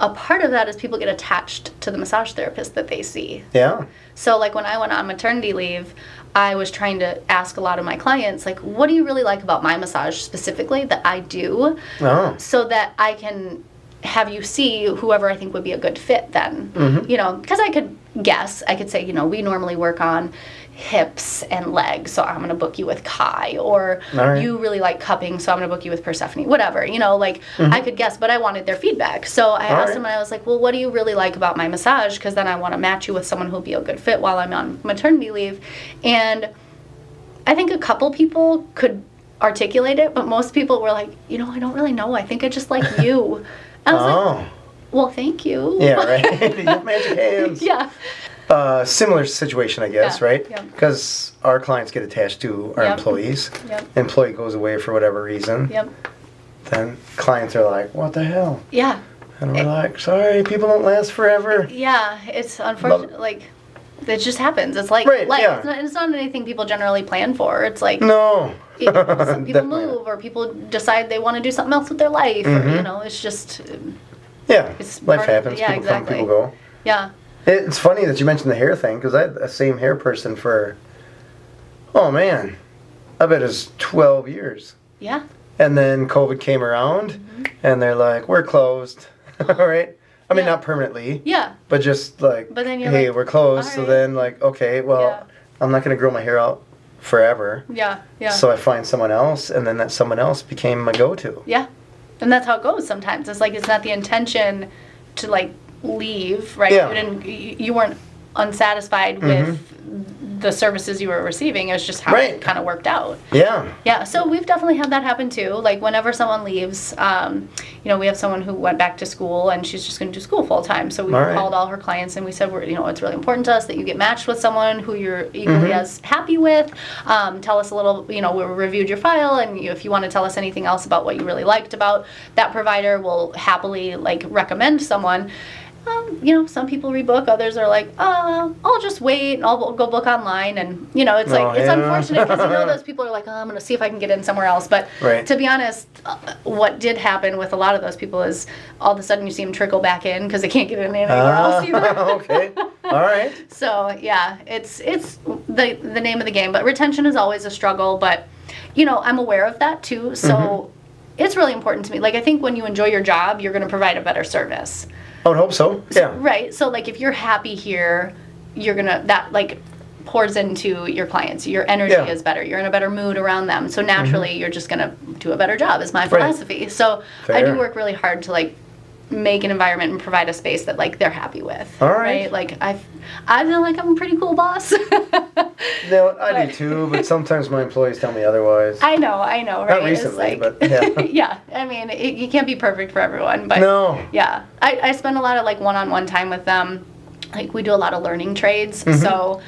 S2: a part of that is people get attached to the massage therapist that they see.
S1: Yeah.
S2: So like when I went on maternity leave, I was trying to ask a lot of my clients, like, what do you really like about my massage specifically that I do?
S1: Oh.
S2: So that I can have you see whoever I think would be a good fit then. Because I could guess, I could say, we normally work on, hips and legs, so I'm going to book you with Kai, or you really like cupping, so I'm going to book you with Persephone, whatever, you know, like I could guess, but I wanted their feedback. So I asked them, and I was like, well, what do you really like about my massage? Because then I want to match you with someone who'll be a good fit while I'm on maternity leave. And I think a couple people could articulate it, but most people were like, you know, I don't really know. I think I just like you. I was like, well, thank you.
S1: Yeah, right. You have magic hands.
S2: Yeah.
S1: Similar situation, I guess, right?
S2: Yeah.
S1: Because our clients get attached to our employees.
S2: Yep.
S1: Employee goes away for whatever reason.
S2: Yep.
S1: Then clients are like, what the hell?
S2: Yeah.
S1: And we're like, sorry, people don't last forever.
S2: Yeah, it's unfortunate. Like, it just happens. It's like life. Yeah. It's not anything people generally plan for. It's like
S1: no.
S2: Some people move, or people decide they want to do something else with their life, or you know, it's just
S1: it's life happens.
S2: Yeah,
S1: people
S2: exactly.
S1: come, people go.
S2: Yeah.
S1: It's funny that you mentioned the hair thing, because I had the same hair person for, oh man, I bet it's 12 years.
S2: Yeah.
S1: And then COVID came around, and they're like, we're closed, right? I mean, not permanently.
S2: Yeah.
S1: But just like,
S2: but then you're
S1: hey,
S2: like,
S1: we're closed.
S2: right.
S1: So then, like, okay, well, I'm not going to grow my hair out forever.
S2: Yeah, yeah.
S1: So I find someone else, and then that someone else became my go-to.
S2: Yeah. And that's how it goes sometimes. It's like, it's not the intention to, like, leave, right?
S1: Yeah.
S2: You weren't unsatisfied with the services you were receiving. It was just how it kind of worked out.
S1: Yeah.
S2: Yeah, so we've definitely had that happen too. Like, whenever someone leaves, you know, we have someone who went back to school, and she's just going to do school full time. So we called all her clients, and we said, you know, it's really important to us that you get matched with someone who you're equally as happy with. Tell us a little, you know, we reviewed your file, and if you want to tell us anything else about what you really liked about that provider, we'll happily, like, recommend someone. You know, some people rebook, others are like, I'll just wait, and I'll go book online, and, you know, it's like, it's unfortunate, because, you know, those people are like, I'm going to see if I can get in somewhere else, but to be honest, what did happen with a lot of those people is, all of a sudden you see them trickle back in, because they can't get in anywhere else either.
S1: Okay, all right.
S2: So, yeah, it's the name of the game, but retention is always a struggle, but, you know, I'm aware of that, too, so it's really important to me. Like, I think when you enjoy your job, you're going to provide a better service.
S1: I would hope so. Yeah.
S2: Right. So, like, if you're happy here, you're going to, that, like, pours into your clients. Your energy is better. You're in a better mood around them. So, naturally, you're just going to do a better job, is my philosophy. So, I do work really hard to, like, make an environment and provide a space that, like, they're happy with.
S1: All right.
S2: Like, I feel like I'm a pretty cool boss.
S1: No, I do too, but sometimes my employees tell me otherwise.
S2: I know, right?
S1: Not recently, but yeah.
S2: Yeah, I mean, you can't be perfect for everyone, but yeah. I spend a lot of, like, one-on-one time with them. Like, we do a lot of learning trades, so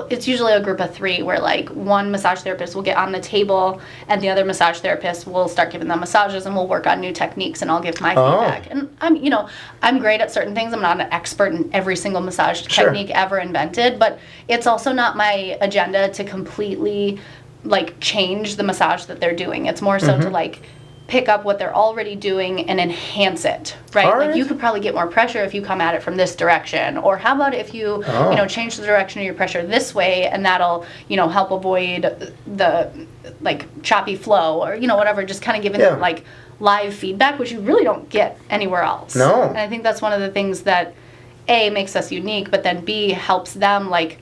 S2: it's usually a group of 3 where, like, one massage therapist will get on the table, and the other massage therapist will start giving them massages, and we'll work on new techniques, and I'll give my feedback. And I'm great at certain things. I'm not an expert in every single massage technique ever invented, but it's also not my agenda to completely, like, change the massage that they're doing. It's more so to, like, pick up what they're already doing and enhance it, right? Like, you could probably get more pressure if you come at it from this direction, or how about if you, you know, change the direction of your pressure this way, and that'll, you know, help avoid the, like, choppy flow, or, you know, whatever, just kind of giving them, like, live feedback, which you really don't get anywhere else.
S1: No.
S2: And I think that's one of the things that, A, makes us unique, but then B, helps them, like,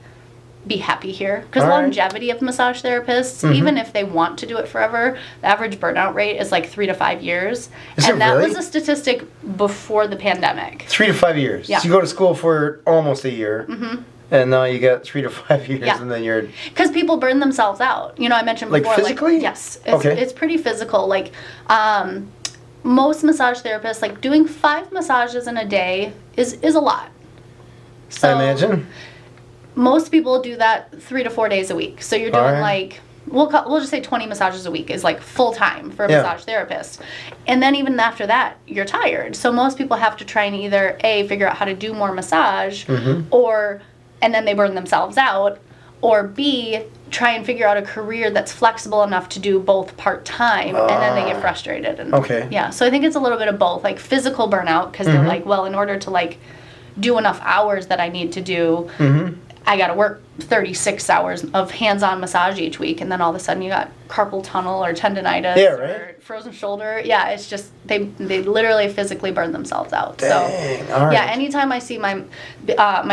S2: be happy here, because longevity of massage therapists, even if they want to do it forever, the average burnout rate is like 3 to 5 years. And that was a statistic before the pandemic.
S1: 3 to 5 years.
S2: Yeah.
S1: So you go to school for almost a year, and now you got 3 to 5 years, and then you're...
S2: Because people burn themselves out. You know, I mentioned before.
S1: Like, physically?
S2: Like, yes. It's pretty physical. Like, most massage therapists, like, doing 5 massages in a day is a lot. So,
S1: I imagine.
S2: Most people do that 3 to 4 days a week. So you're doing like, we'll just say 20 massages a week is like full time for a massage therapist. And then even after that, you're tired. So most people have to try and either A, figure out how to do more massage, or, and then they burn themselves out, or B, try and figure out a career that's flexible enough to do both part-time, and then they get frustrated. And, yeah, so I think it's a little bit of both, like physical burnout, because they're like, well, in order to, like, do enough hours that I need to do, I got to work 36 hours of hands-on massage each week, and then all of a sudden you got carpal tunnel or tendonitis or frozen shoulder. Yeah, it's just they literally physically burn themselves out.
S1: Dang,
S2: so
S1: all right.
S2: yeah, anytime I see my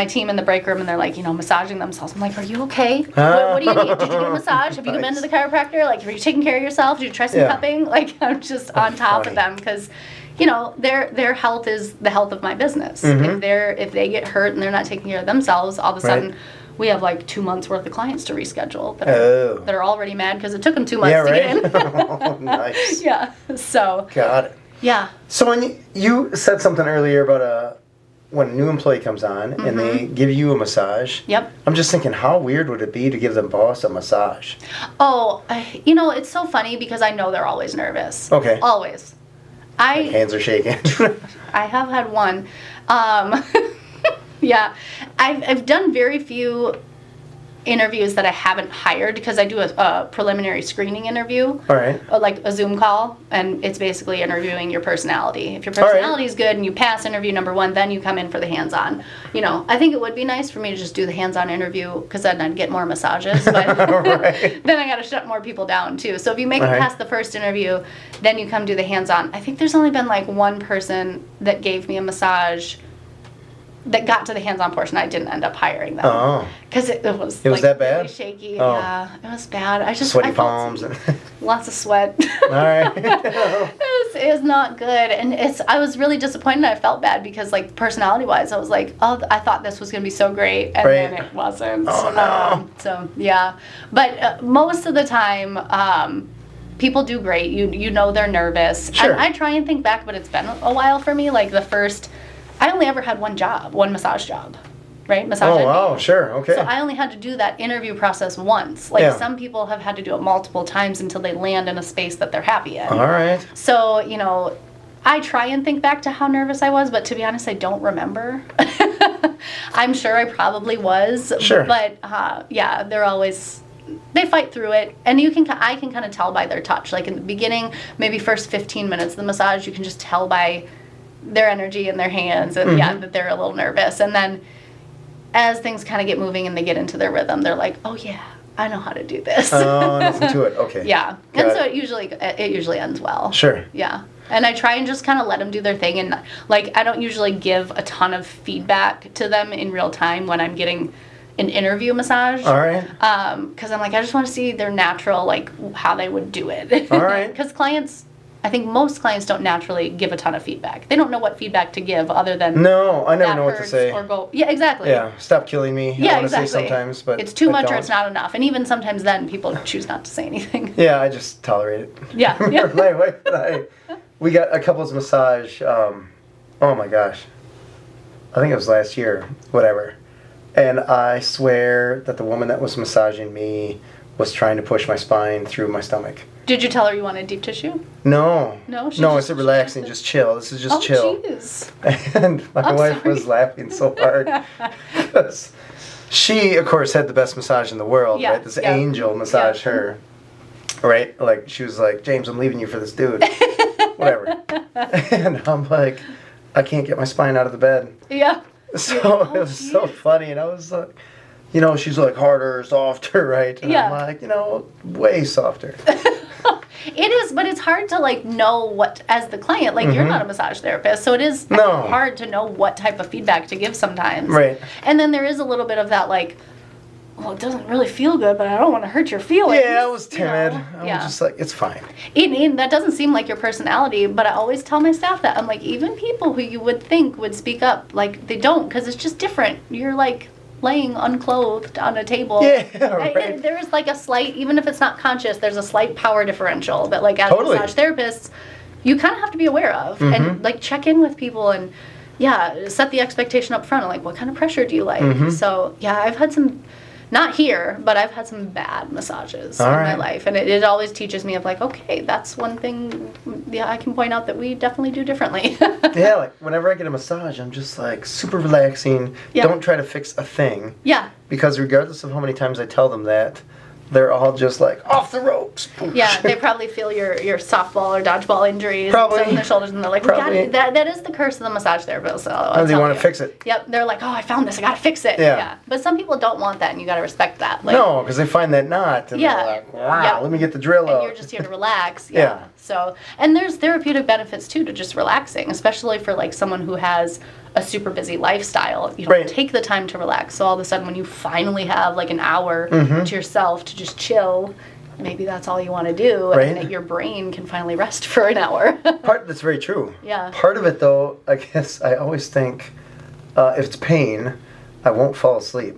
S2: team in the break room and they're like, massaging themselves, I'm like, are you okay? What do you need? Did you get a massage? Have you been to the chiropractor? Like, are you taking care of yourself? Did you try some cupping? Like, I'm just on top of them because their health is the health of my business. If they get hurt and they're not taking care of themselves, all of a sudden we have like 2 months worth of clients to reschedule that are already mad because it took them 2 months to get in.
S1: Oh, nice.
S2: Yeah. So.
S1: Got it.
S2: Yeah.
S1: So when you said something earlier about when a new employee comes on and they give you a massage.
S2: Yep.
S1: I'm just thinking, how weird would it be to give the boss a massage?
S2: Oh, it's so funny because I know they're always nervous.
S1: Okay.
S2: Always.
S1: Hands are shaking.
S2: I have had one. Yeah, I've done very few interviews that I haven't hired because I do a preliminary screening interview.
S1: All right.
S2: Like a Zoom call, and it's basically interviewing your personality. If your personality is good and you pass interview number 1, then you come in for the hands-on. I think it would be nice for me to just do the hands-on interview because then I'd get more massages, but then I got to shut more people down too. So if you make it past the first interview, then you come do the hands-on. I think there's only been like one person that gave me a massage that got to the hands-on portion. I didn't end up hiring them. Oh. Because it was
S1: that bad?
S2: Really shaky. Oh. Yeah, it was bad.
S1: Sweaty palms.
S2: Lots of sweat.
S1: All right.
S2: It was not good. And I was really disappointed. I felt bad because, like, personality-wise, I was like, oh, I thought this was going to be so great. And then it wasn't.
S1: Oh, no.
S2: So, yeah. But most of the time, people do great. You know they're nervous.
S1: Sure.
S2: I try and think back, but it's been a while for me. Like, I only ever had one massage job, right? Massage.
S1: Oh, wow, sure, okay.
S2: So I only had to do that interview process once. Like, some people have had to do it multiple times until they land in a space that they're happy in.
S1: All right.
S2: So, I try and think back to how nervous I was, but to be honest, I don't remember. I'm sure I probably was.
S1: Sure.
S2: But, yeah, they fight through it, and I can kind of tell by their touch. Like, in the beginning, maybe first 15 minutes of the massage, you can just tell by their energy in their hands and that they're a little nervous. And then as things kind of get moving and they get into their rhythm, they're like, oh yeah, I know how to do this.
S1: Oh, nothing to it. Okay.
S2: Yeah. And so it usually ends well.
S1: Sure.
S2: Yeah. And I try and just kind of let them do their thing. And like, I don't usually give a ton of feedback to them in real time when I'm getting an interview massage.
S1: All right.
S2: Because I'm like, I just want to see their natural, like, how they would do it.
S1: All right.
S2: Because I think most clients don't naturally give a ton of feedback. They don't know what feedback to give other than
S1: no, I never know what to say.
S2: Or go, yeah, exactly.
S1: Yeah, stop killing me.
S2: Yeah,
S1: I want
S2: exactly.
S1: to say sometimes, but
S2: it's too much or it's not enough. And even sometimes then people choose not to say anything.
S1: Yeah, I just tolerate it.
S2: Yeah.
S1: My wife and we got a couples massage. Oh my gosh, I think it was last year, whatever. And I swear that the woman that was massaging me was trying to push my spine through my stomach.
S2: Did you tell her you wanted deep tissue?
S1: No.
S2: No?
S1: No, it's relaxing, just chill. This is just chill.
S2: Oh, jeez.
S1: And my wife was laughing so hard. Because she, of course, had the best massage in the world, right? This angel massaged her. Right? Like, she was like, James, I'm leaving you for this dude. Whatever. And I'm like, I can't get my spine out of the bed.
S2: Yeah.
S1: So it was so funny. And I was like, she's like harder, softer, right? And I'm like, way softer.
S2: It is, but it's hard to, like, know what, as the client, like, you're not a massage therapist, so it is hard to know what type of feedback to give sometimes.
S1: Right.
S2: And then there is a little bit of that, like, well, it doesn't really feel good, but I don't want to hurt your feelings.
S1: Yeah, I was timid. I was just like, it's fine.
S2: That doesn't seem like your personality, but I always tell my staff that. I'm like, even people who you would think would speak up, like, they don't, because it's just different. You're, like, laying unclothed on a table.
S1: Yeah, right.
S2: There is like a slight, even if it's not conscious, there's a slight power differential that, like, as massage therapists, you kind of have to be aware of. And, like, check in with people and, set the expectation up front. Like, what kind of pressure do you like? So, I've had some, not here, but I've had some bad massages in my life. And it always teaches me of, like, okay, that's one thing, I can point out that we definitely do differently.
S1: Yeah, like, whenever I get a massage, I'm just, like, super relaxing. Don't try to fix a thing.
S2: Yeah.
S1: Because regardless of how many times I tell them that, they're all just like off the ropes.
S2: Yeah, they probably feel your softball or dodgeball injuries
S1: Probably.
S2: in their shoulders, and they're like, we got that is the curse of the massage therapist. So
S1: they want to fix it.
S2: Yep, they're like, oh, I found this, I gotta fix it.
S1: Yeah.
S2: But some people don't want that, and you gotta respect that. Like,
S1: no, because they find that knot, and they're like, wow, let me get the drill out.
S2: And you're just here to relax. Yeah. So, and there's therapeutic benefits too to just relaxing, especially for like someone who has a super busy lifestyle. You don't take the time to relax. So all of a sudden when you finally have like an hour to yourself to just chill, maybe that's all you want to do, and that your brain can finally rest for an hour.
S1: That's very true.
S2: Yeah.
S1: Part of it though, I guess I always think if it's pain, I won't fall asleep.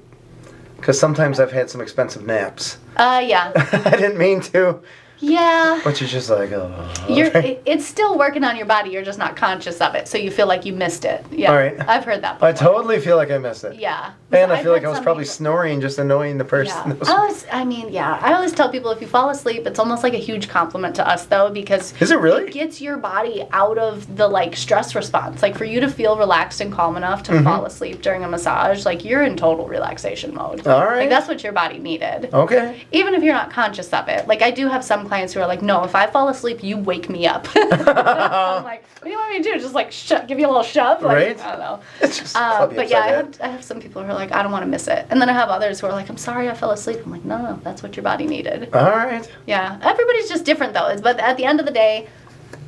S1: Because sometimes I've had some expensive naps.
S2: Yeah.
S1: I didn't mean to.
S2: Yeah.
S1: But you're just like, oh.
S2: It's still working on your body. You're just not conscious of it. So you feel like you missed it. Yeah.
S1: All right.
S2: I've heard that before.
S1: I totally feel like I missed it.
S2: Yeah.
S1: And I feel like I was probably snoring, just annoying the person.
S2: Yeah. I always tell people if you fall asleep, it's almost like a huge compliment to us, though, because
S1: is it really?
S2: It gets your body out of the like stress response. Like for you to feel relaxed and calm enough to fall asleep during a massage, like you're in total relaxation mode.
S1: All right.
S2: Like that's what your body needed.
S1: Okay.
S2: Even if you're not conscious of it. Like I do have some clients who are like, no, if I fall asleep, you wake me up. I'm like, what do you want me to do? Just like give you a little shove? Like,
S1: right.
S2: I don't know.
S1: It's just
S2: but yeah, I have some people who are like, I don't want to miss it. And then I have others who are like, I'm sorry I fell asleep. I'm like, no, that's what your body needed.
S1: All right.
S2: Yeah. Everybody's just different though. But at the end of the day,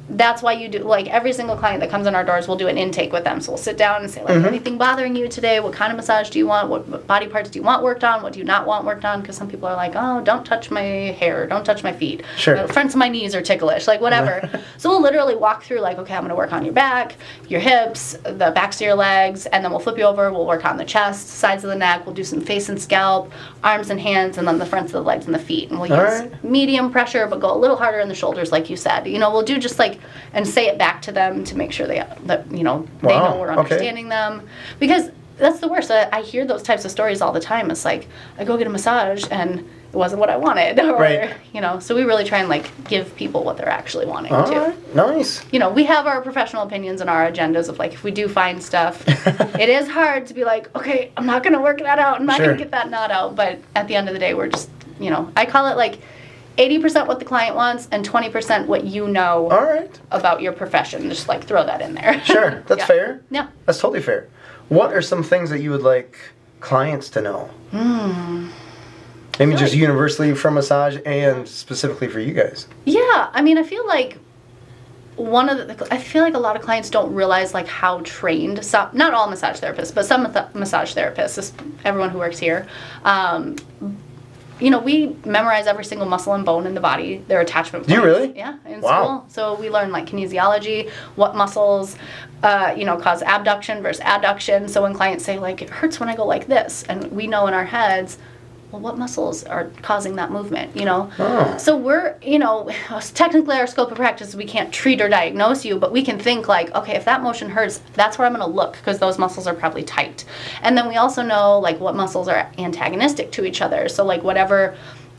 S2: that's why you do, like every single client that comes in our doors, we'll do an intake with them. So we'll sit down and say like, anything bothering you today? What kind of massage do you want? What body parts do you want worked on? What do you not want worked on? Because some people are like, oh, don't touch my hair. Don't touch my feet.
S1: Sure.
S2: Fronts of my knees are ticklish, like whatever. So we'll literally walk through like, okay, I'm going to work on your back, your hips, the backs of your legs, and then we'll flip you over. We'll work on the chest, sides of the neck. We'll do some face and scalp, arms and hands, and then the fronts of the legs and the feet. And we'll use medium pressure, but go a little harder in the shoulders, like you said. You know, we'll do just like, and say it back to them to make sure they know we're understanding them, because that's the worst. I hear those types of stories all the time. It's like I go get a massage and it wasn't what I wanted, or so we really try and like give people what they're actually wanting too.
S1: Nice.
S2: We have our professional opinions and our agendas of like if we do find stuff, it is hard to be like, okay, I'm not gonna work that out, I'm not gonna get that knot out, but at the end of the day we're just I call it like 80% what the client wants and 20% what you know about your profession. Just like throw that in there.
S1: Sure, that's fair.
S2: Yeah.
S1: That's totally fair. What are some things that you would like clients to know? Maybe just universally for massage and specifically for you guys. Yeah,
S2: I mean, I feel like I feel like a lot of clients don't realize like how trained some, not all massage therapists, but some massage therapists, everyone who works here, we memorize every single muscle and bone in the body, their attachment points.
S1: Do you really?
S2: Yeah, in school. So we learn like kinesiology, what muscles, cause abduction versus adduction. So when clients say like, it hurts when I go like this, and we know in our heads, well, what muscles are causing that movement, So we're, technically our scope of practice, we can't treat or diagnose you, but we can think like, okay, if that motion hurts, that's where I'm going to look because those muscles are probably tight. And then we also know like what muscles are antagonistic to each other. So like whatever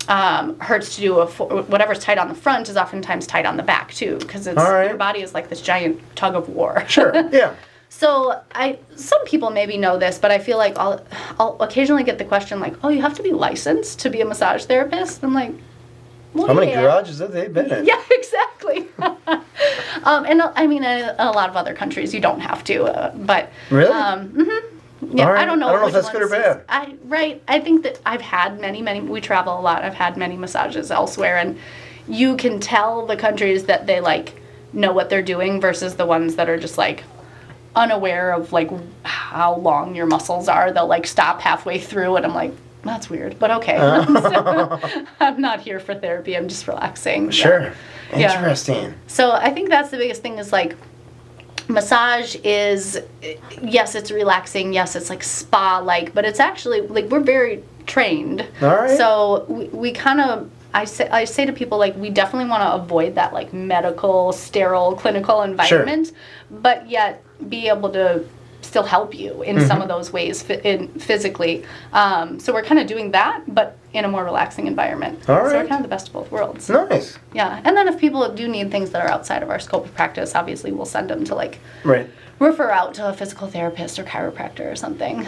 S2: hurts to do, whatever's tight on the front is oftentimes tight on the back too, because your body is like this giant tug of war.
S1: Sure, yeah.
S2: So some people maybe know this, but I feel like I'll occasionally get the question like, oh, you have to be licensed to be a massage therapist? I'm like, well,
S1: how many garages have they been in?
S2: Yeah, exactly. And I mean, in a lot of other countries, you don't have to, but...
S1: Really?
S2: Yeah, I don't know.
S1: I don't know if that's good or bad.
S2: I think that I've had many, we travel a lot. I've had many massages elsewhere, and you can tell the countries that they like know what they're doing versus the ones that are just like unaware of like how long your muscles are. They'll like stop halfway through, and I'm like, that's weird, but okay. So, I'm not here for therapy. I'm just relaxing.
S1: Sure. Yeah. Interesting.
S2: So I think that's the biggest thing is like massage is, yes, it's relaxing. Yes, it's like spa-like, but it's actually like we're very trained.
S1: All right.
S2: So we kind of, I say to people like we definitely want to avoid that like medical, sterile, clinical environment, but yet be able to still help you in some of those ways physically. So we're kind of doing that, but in a more relaxing environment.
S1: All right.
S2: So we're kind of the best of both worlds.
S1: Nice.
S2: Yeah. And then if people do need things that are outside of our scope of practice, obviously we'll send them to like refer out to a physical therapist or chiropractor or something.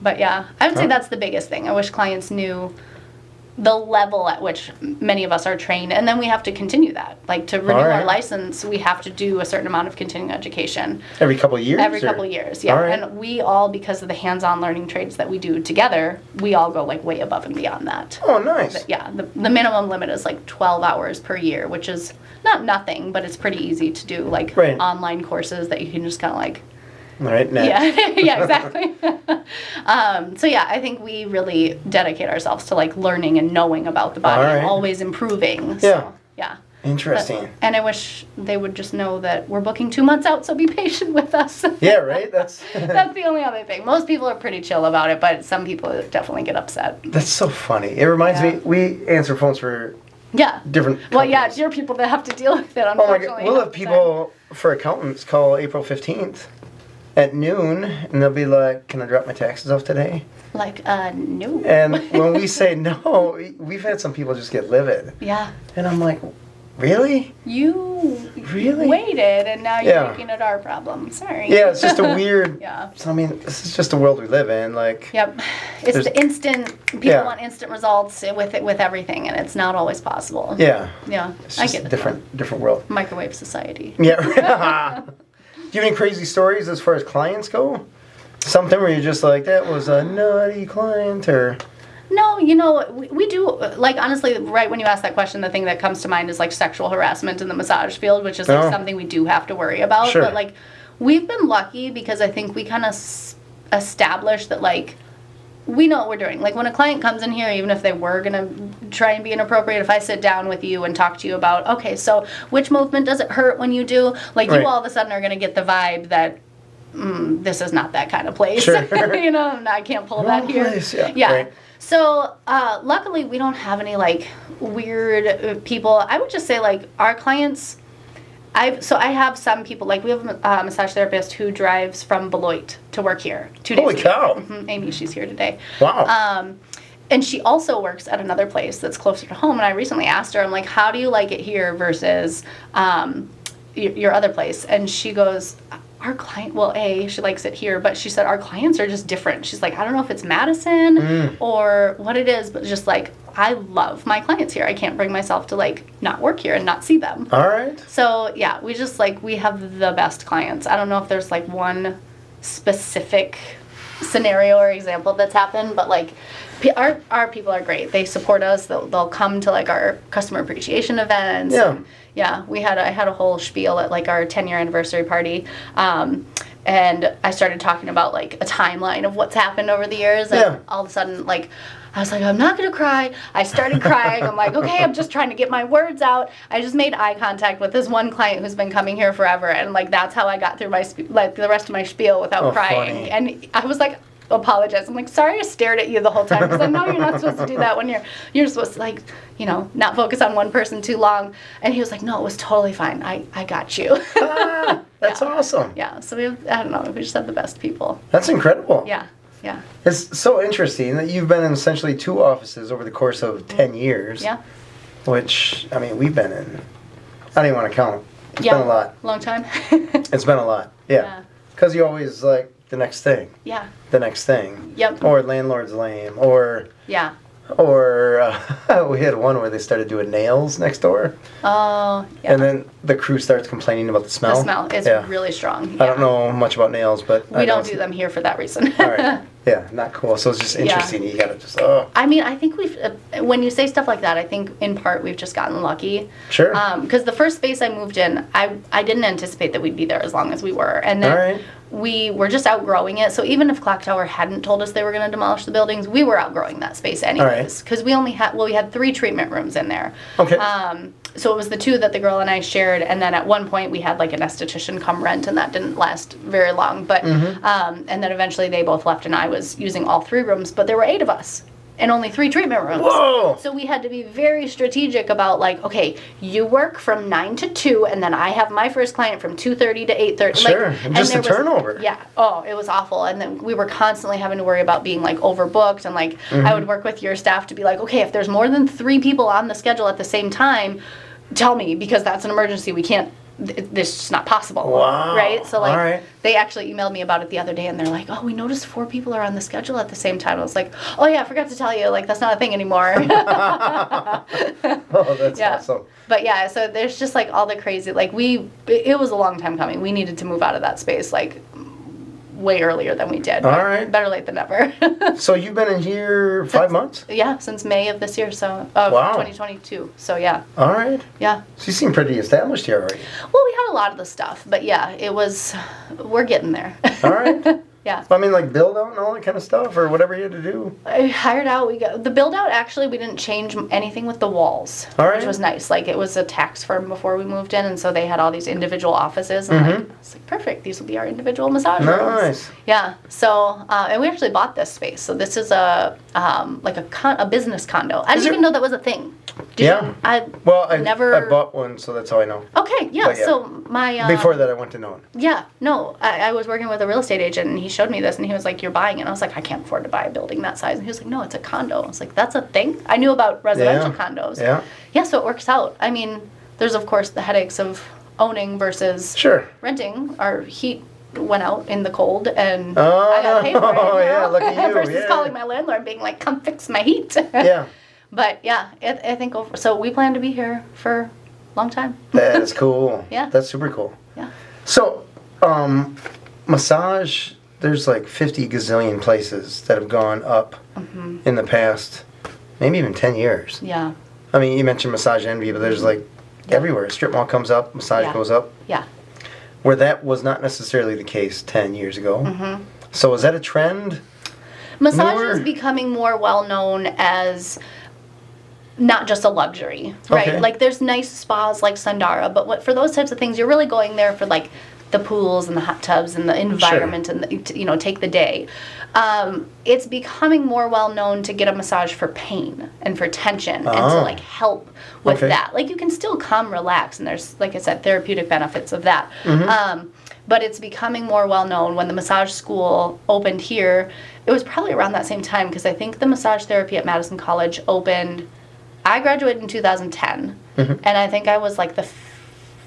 S2: But yeah, I would say that's the biggest thing. I wish clients knew the level at which many of us are trained, and then we have to continue that. Like, to renew our license, we have to do a certain amount of continuing education.
S1: Every couple of years?
S2: Every couple of years, yeah. And we all, because of the hands-on learning trades that we do together, we all go, like, way above and beyond that.
S1: Oh, nice.
S2: But, yeah, the minimum limit is, like, 12 hours per year, which is not nothing, but it's pretty easy to do, like, online courses that you can just kind of, like...
S1: All right, next.
S2: Yeah, yeah, exactly. So yeah, I think we really dedicate ourselves to like learning and knowing about the body and always improving. So, yeah.
S1: Interesting.
S2: And I wish they would just know that we're booking 2 months out, so be patient with us.
S1: Yeah, right? That's
S2: the only other thing. Most people are pretty chill about it, but some people definitely get upset.
S1: That's so funny. It reminds me, we answer phones for different companies.
S2: Well, yeah, it's your people that have to deal with it, unfortunately.
S1: Oh my God. We'll have people for accountants call April 15th. At noon, and they'll be like, "Can I drop my taxes off today?"
S2: Like, no.
S1: And when we say no, we've had some people just get livid.
S2: Yeah.
S1: And I'm like, really?
S2: You
S1: really
S2: waited, and now you're making it our problem. Sorry.
S1: Yeah, it's just a weird...
S2: Yeah.
S1: So, I mean, this is just the world we live in. Like.
S2: Yep. It's the instant... People want instant results with everything, and it's not always possible.
S1: Yeah.
S2: Yeah.
S1: It's just a different world.
S2: Microwave society.
S1: Yeah. Do you have any crazy stories as far as clients go? Something where you're just like, that was a nutty client, or...
S2: No, you know, we do, like, honestly, right when you ask that question, the thing that comes to mind is, like, sexual harassment in the massage field, which is, like, something we do have to worry about.
S1: Sure.
S2: But, like, we've been lucky because I think we kind of established that, like, we know what we're doing. Like, when a client comes in here, even if they were going to try and be inappropriate, if I sit down with you and talk to you about, okay, so which movement does it hurt when you do? Like, you all of a sudden are going to get the vibe that, this is not that kind of place.
S1: Sure.
S2: You know, I can't pull that here.
S1: Place. Yeah.
S2: Yeah.
S1: Right.
S2: So, luckily, we don't have any, like, weird people. I would just say, like, our clients... I have some people, like we have a massage therapist who drives from Beloit to work here 2 days a week.
S1: Holy cow.
S2: Mm-hmm. Amy, she's here today.
S1: Wow.
S2: And she also works at another place that's closer to home. And I recently asked her, I'm like, how do you like it here versus your other place? And she goes, our client, well, she likes it here, but she said our clients are just different. She's like, I don't know if it's Madison or what it is, but just like, I love my clients here. I can't bring myself to, like, not work here and not see them.
S1: All right.
S2: So, yeah, we just, like, we have the best clients. I don't know if there's, like, one specific scenario or example that's happened, but, like, our people are great. They support us. They'll come to, like, our customer appreciation events.
S1: Yeah.
S2: And, yeah, I had a whole spiel at, like, our 10-year anniversary party. And I started talking about, like, a timeline of what's happened over the years. And all of a sudden, like, I was like, I'm not going to cry. I started crying. I'm like, okay, I'm just trying to get my words out. I just made eye contact with this one client who's been coming here forever. And, like, that's how I got through my the rest of my spiel without crying.
S1: Funny.
S2: And I was like, apologize. I'm like, sorry I stared at you the whole time because I know you're not supposed to do that when you're supposed to, like, you know, not focus on one person too long. And he was like, no, it was totally fine. I got you.
S1: That's awesome.
S2: Yeah. So I don't know. We just have the best people.
S1: That's incredible.
S2: Yeah. Yeah.
S1: It's so interesting that you've been in essentially 2 offices over the course of 10 years.
S2: Yeah.
S1: Which, I mean, we've been in, I don't even want to count. It's been a lot.
S2: Long time.
S1: It's been a lot. Yeah. Because you always, like, the next thing.
S2: Yeah.
S1: The next thing.
S2: Yep.
S1: Or landlord's lame. Or...
S2: Yeah.
S1: Or we had one where they started doing nails next door.
S2: Oh, yeah.
S1: And then the crew starts complaining about the smell.
S2: The smell is really strong.
S1: Yeah. I don't know much about nails, but...
S2: We don't do them here for that reason.
S1: All right. Yeah, not cool. So it's just interesting. You gotta just...
S2: I mean, I think we've... when you say stuff like that, I think in part we've just gotten lucky.
S1: Sure.
S2: Because the first space I moved in, I didn't anticipate that we'd be there as long as we were. And then we were just outgrowing it. So even if Clock Tower hadn't told us they were going to demolish the buildings, we were outgrowing that space anyways. Because we only had... Well, we had 3 treatment rooms in there.
S1: Okay.
S2: So it was the 2 that the girl and I shared, and then at one point we had like an esthetician come rent, and that didn't last very long. But and then eventually they both left, and I was using all 3 rooms. But there were 8 of us, and only 3 treatment rooms.
S1: Whoa!
S2: So we had to be very strategic about, like, okay, you work from 9 to 2, and then I have my first client from 2:30 to 8:30.
S1: Sure,
S2: like,
S1: just a turnover.
S2: Yeah. Oh, it was awful. And then we were constantly having to worry about being, like, overbooked, and, like, I would work with your staff to be like, okay, if there's more than 3 people on the schedule at the same time, tell me, because that's an emergency. We can't this is just not possible.
S1: Wow.
S2: Right? So, like,
S1: all right.
S2: they actually emailed me about it the other day, and they're like, oh, we noticed 4 people are on the schedule at the same time. I was like, oh, yeah, I forgot to tell you. Like, that's not a thing anymore.
S1: Oh, that's awesome.
S2: But, yeah, so there's just, like, all the crazy, like, it was a long time coming. We needed to move out of that space, like, way earlier than we did.
S1: All right.
S2: Better late than never.
S1: So you've been in here 5 months?
S2: Yeah, since May of this year, so
S1: Wow.
S2: 2022. So yeah.
S1: All right.
S2: Yeah.
S1: So you seem pretty established here already.
S2: Well, we had a lot of the stuff, but yeah, we're getting there.
S1: All right.
S2: Yeah.
S1: I mean, like build out and all that kind of stuff, or whatever you had to do.
S2: I hired out. The build out. Actually, we didn't change anything with the walls,
S1: All right.
S2: which was nice. Like, it was a tax firm before we moved in, and so they had all these individual offices. And like, I was like, perfect. These will be our individual massage rooms.
S1: Nice.
S2: Yeah. So, and we actually bought this space. So this is a business condo. I didn't even know that was a thing. Did
S1: Yeah.
S2: you? I
S1: bought one, so that's how I know.
S2: Okay. Yeah.
S1: But yeah.
S2: So my
S1: Before that, I went to know it.
S2: Yeah, no, I was working with a real estate agent, and he showed me this, and he was like, you're buying it. And I was like, I can't afford to buy a building that size. And he was like, no, it's a condo. I was like, that's a thing? I knew about residential condos.
S1: Yeah.
S2: Yeah, so it works out. I mean, there's, of course, the headaches of owning versus
S1: renting.
S2: Our heat went out in the cold, and
S1: Oh,
S2: I got to pay for it now.
S1: yeah, look at you.
S2: Versus
S1: Yeah.
S2: calling my landlord being like, come fix my heat.
S1: Yeah.
S2: But, yeah, I think so we plan to be here for a long time.
S1: That is cool.
S2: Yeah.
S1: That's super cool.
S2: Yeah.
S1: So, massage, there's like 50 gazillion places that have gone up in the past, maybe even 10 years.
S2: Yeah.
S1: I mean, you mentioned Massage Envy, but there's like everywhere. Strip mall comes up, massage goes up.
S2: Yeah.
S1: Where that was not necessarily the case 10 years ago. So is that a trend?
S2: Massage
S1: Newer?
S2: is becoming more well known as not just a luxury, right?
S1: Okay.
S2: Like, there's nice spas like Sundara, but for those types of things, you're really going there for like the pools and the hot tubs and the environment and take the day. It's becoming more well known to get a massage for pain and for tension and to like help with that. Like, you can still come relax, and there's, like I said, therapeutic benefits of that. But it's becoming more well known. When the massage school opened here, it was probably around that same time, because I think the massage therapy at Madison College opened. I graduated in 2010, and I think I was like the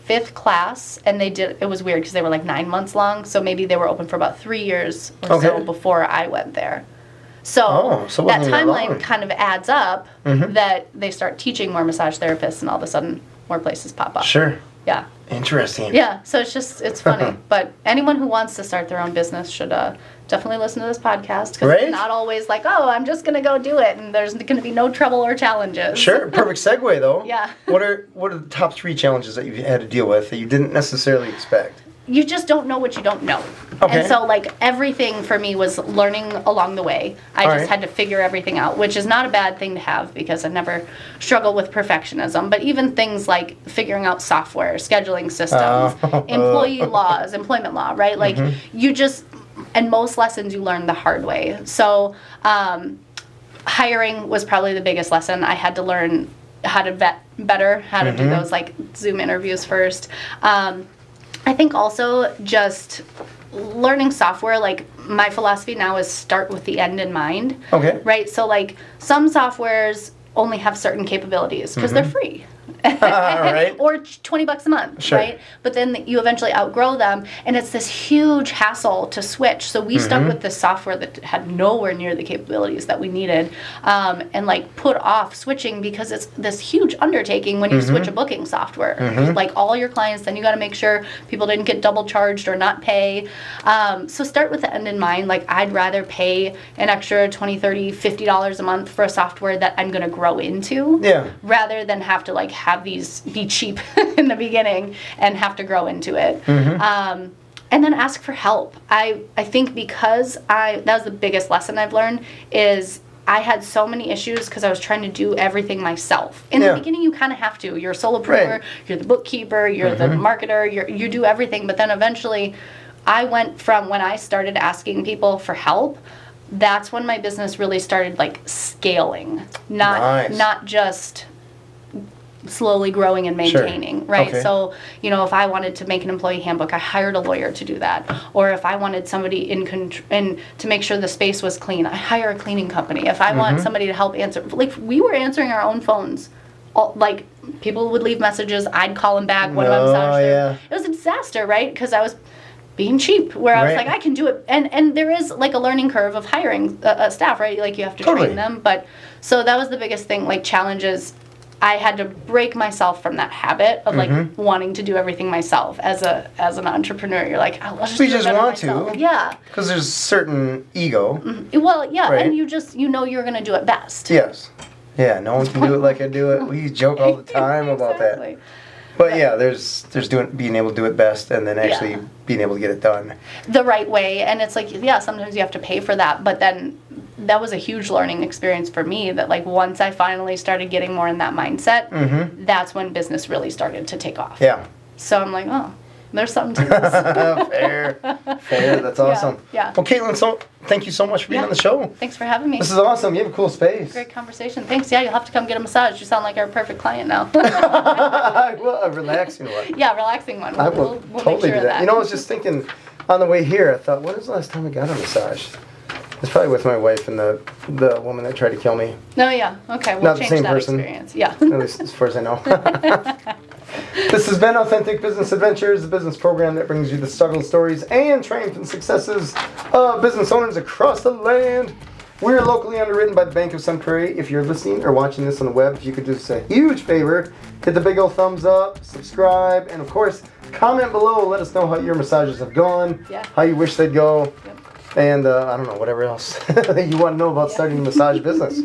S2: 5th class, and it was weird because they were like 9 months long, so maybe they were open for about 3 years or so before I went there. So that timeline kind of adds up, that they start teaching more massage therapists, and all of a sudden more places pop up.
S1: Sure.
S2: Yeah.
S1: Interesting.
S2: Yeah, so it's funny. But anyone who wants to start their own business should definitely listen to this podcast, because it's not always like, oh, I'm just going to go do it, and there's going to be no trouble or challenges.
S1: Sure. Perfect segue, though.
S2: Yeah.
S1: What are the top 3 challenges that you've had to deal with that you didn't necessarily expect?
S2: You just don't know what you don't know.
S1: Okay.
S2: And so, like, everything for me was learning along the way. I just had to figure everything out, which is not a bad thing to have, because I never struggled with perfectionism. But even things like figuring out software, scheduling systems, employee laws, employment law, right? Like, you just, and most lessons you learn the hard way. So, hiring was probably the biggest lesson. I had to learn how to vet better, how to do those, like, Zoom interviews first. I think also just learning software, like, my philosophy now is start with the end in mind. Okay. Right? So, like, some softwares only have certain capabilities because they're free. Right. Or $20 a month, right? But then you eventually outgrow them, and it's this huge hassle to switch. So we stuck with this software that had nowhere near the capabilities that we needed, and like put off switching because it's this huge undertaking when you switch a booking software. Like all your clients, then you got to make sure people didn't get double charged or not pay. So start with the end in mind. Like I'd rather pay an extra $20, $30, $50 a month for a software that I'm going to grow into, rather than have to like have these be cheap in the beginning and have to grow into it. And then ask for help. I think because that was the biggest lesson I've learned is I had so many issues because I was trying to do everything myself. In the beginning, you kind of have to. You're a solopreneur, you're the bookkeeper, you're the marketer, you do everything. But then eventually, I went from when I started asking people for help, that's when my business really started like scaling, not just slowly growing and maintaining, right? Okay. So, you know, if I wanted to make an employee handbook, I hired a lawyer to do that. Or if I wanted somebody to make sure the space was clean, I hire a cleaning company. If I want somebody to help answer, like we were answering our own phones like people would leave messages, I'd call them back. One of my massage there. It was a disaster, right? Because I was being cheap, where I was like, I can do it. And there is like a learning curve of hiring a staff, right? Like you have to train them. But so that was the biggest thing, like challenges. I had to break myself from that habit of like wanting to do everything myself as an entrepreneur. You're like, oh, let's just
S1: we just want to.
S2: Yeah.
S1: Because there's certain ego.
S2: Well, yeah, and you know you're going to do it best.
S1: Yes. Yeah, no one can do it like I do it. We joke all the time about that. But yeah, there's being able to do it best and then actually being able to get it done
S2: the right way. And it's like, sometimes you have to pay for that, but then that was a huge learning experience for me, that like once I finally started getting more in that mindset, that's when business really started to take off.
S1: Yeah.
S2: So I'm like, oh, there's something to this.
S1: Fair. That's awesome.
S2: Yeah.
S1: Well, Kaitlin, thank you so much for being on the show.
S2: Thanks for having me.
S1: This is awesome. You have a cool space.
S2: Great conversation. Thanks. Yeah, you'll have to come get a massage. You sound like our perfect client now.
S1: Well, a relaxing one.
S2: Yeah, relaxing one.
S1: I will totally do that. You know, I was just thinking on the way here, I thought, when was the last time I got a massage? It's probably with my wife and the woman that tried to kill me.
S2: No, yeah. Okay, we'll change that experience. Yeah.
S1: At least as far as I know. This has been Authentic Business Adventures, the business program that brings you the struggle stories and triumphant successes of business owners across the land. We're locally underwritten by the Bank of Sun Prairie. If you're listening or watching this on the web, if you could do us a huge favor, hit the big old thumbs up, subscribe, and of course, comment below. Let us know how your massages have gone, how you wish they'd go, and I don't know, whatever else you want to know about starting a massage business.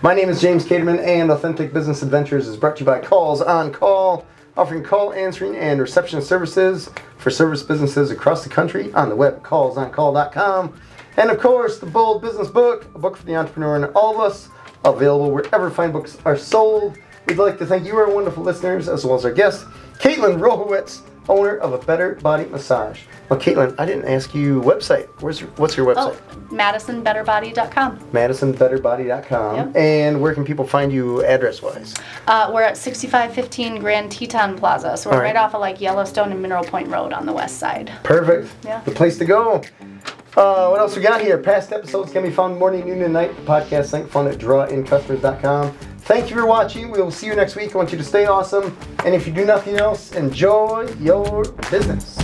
S1: My name is James Katerman, and Authentic Business Adventures is brought to you by Calls on Call, offering call answering and receptionist services for service businesses across the country on the web at callsoncall.com. And of course, the Bold Business Book, a book for the entrepreneur and all of us, available wherever fine books are sold. We'd like to thank you, our wonderful listeners, as well as our guest, Kaitlin Rohowetz, owner of A Better Body Massage. Well, Kaitlin, I didn't ask you website. What's your website?
S2: MadisonBetterBody.com.
S1: MadisonBetterBody.com.
S2: Yep.
S1: And where can people find you address-wise?
S2: We're at 6515 Grand Teton Plaza. So we're right off of like Yellowstone and Mineral Point Road on the west side.
S1: Perfect.
S2: Yeah.
S1: The place to go. What else we got here? Past episodes can be found morning, noon, and night. The podcast link found at drawincustomers.com. Thank you for watching. We will see you next week. I want you to stay awesome. And if you do nothing else, enjoy your business.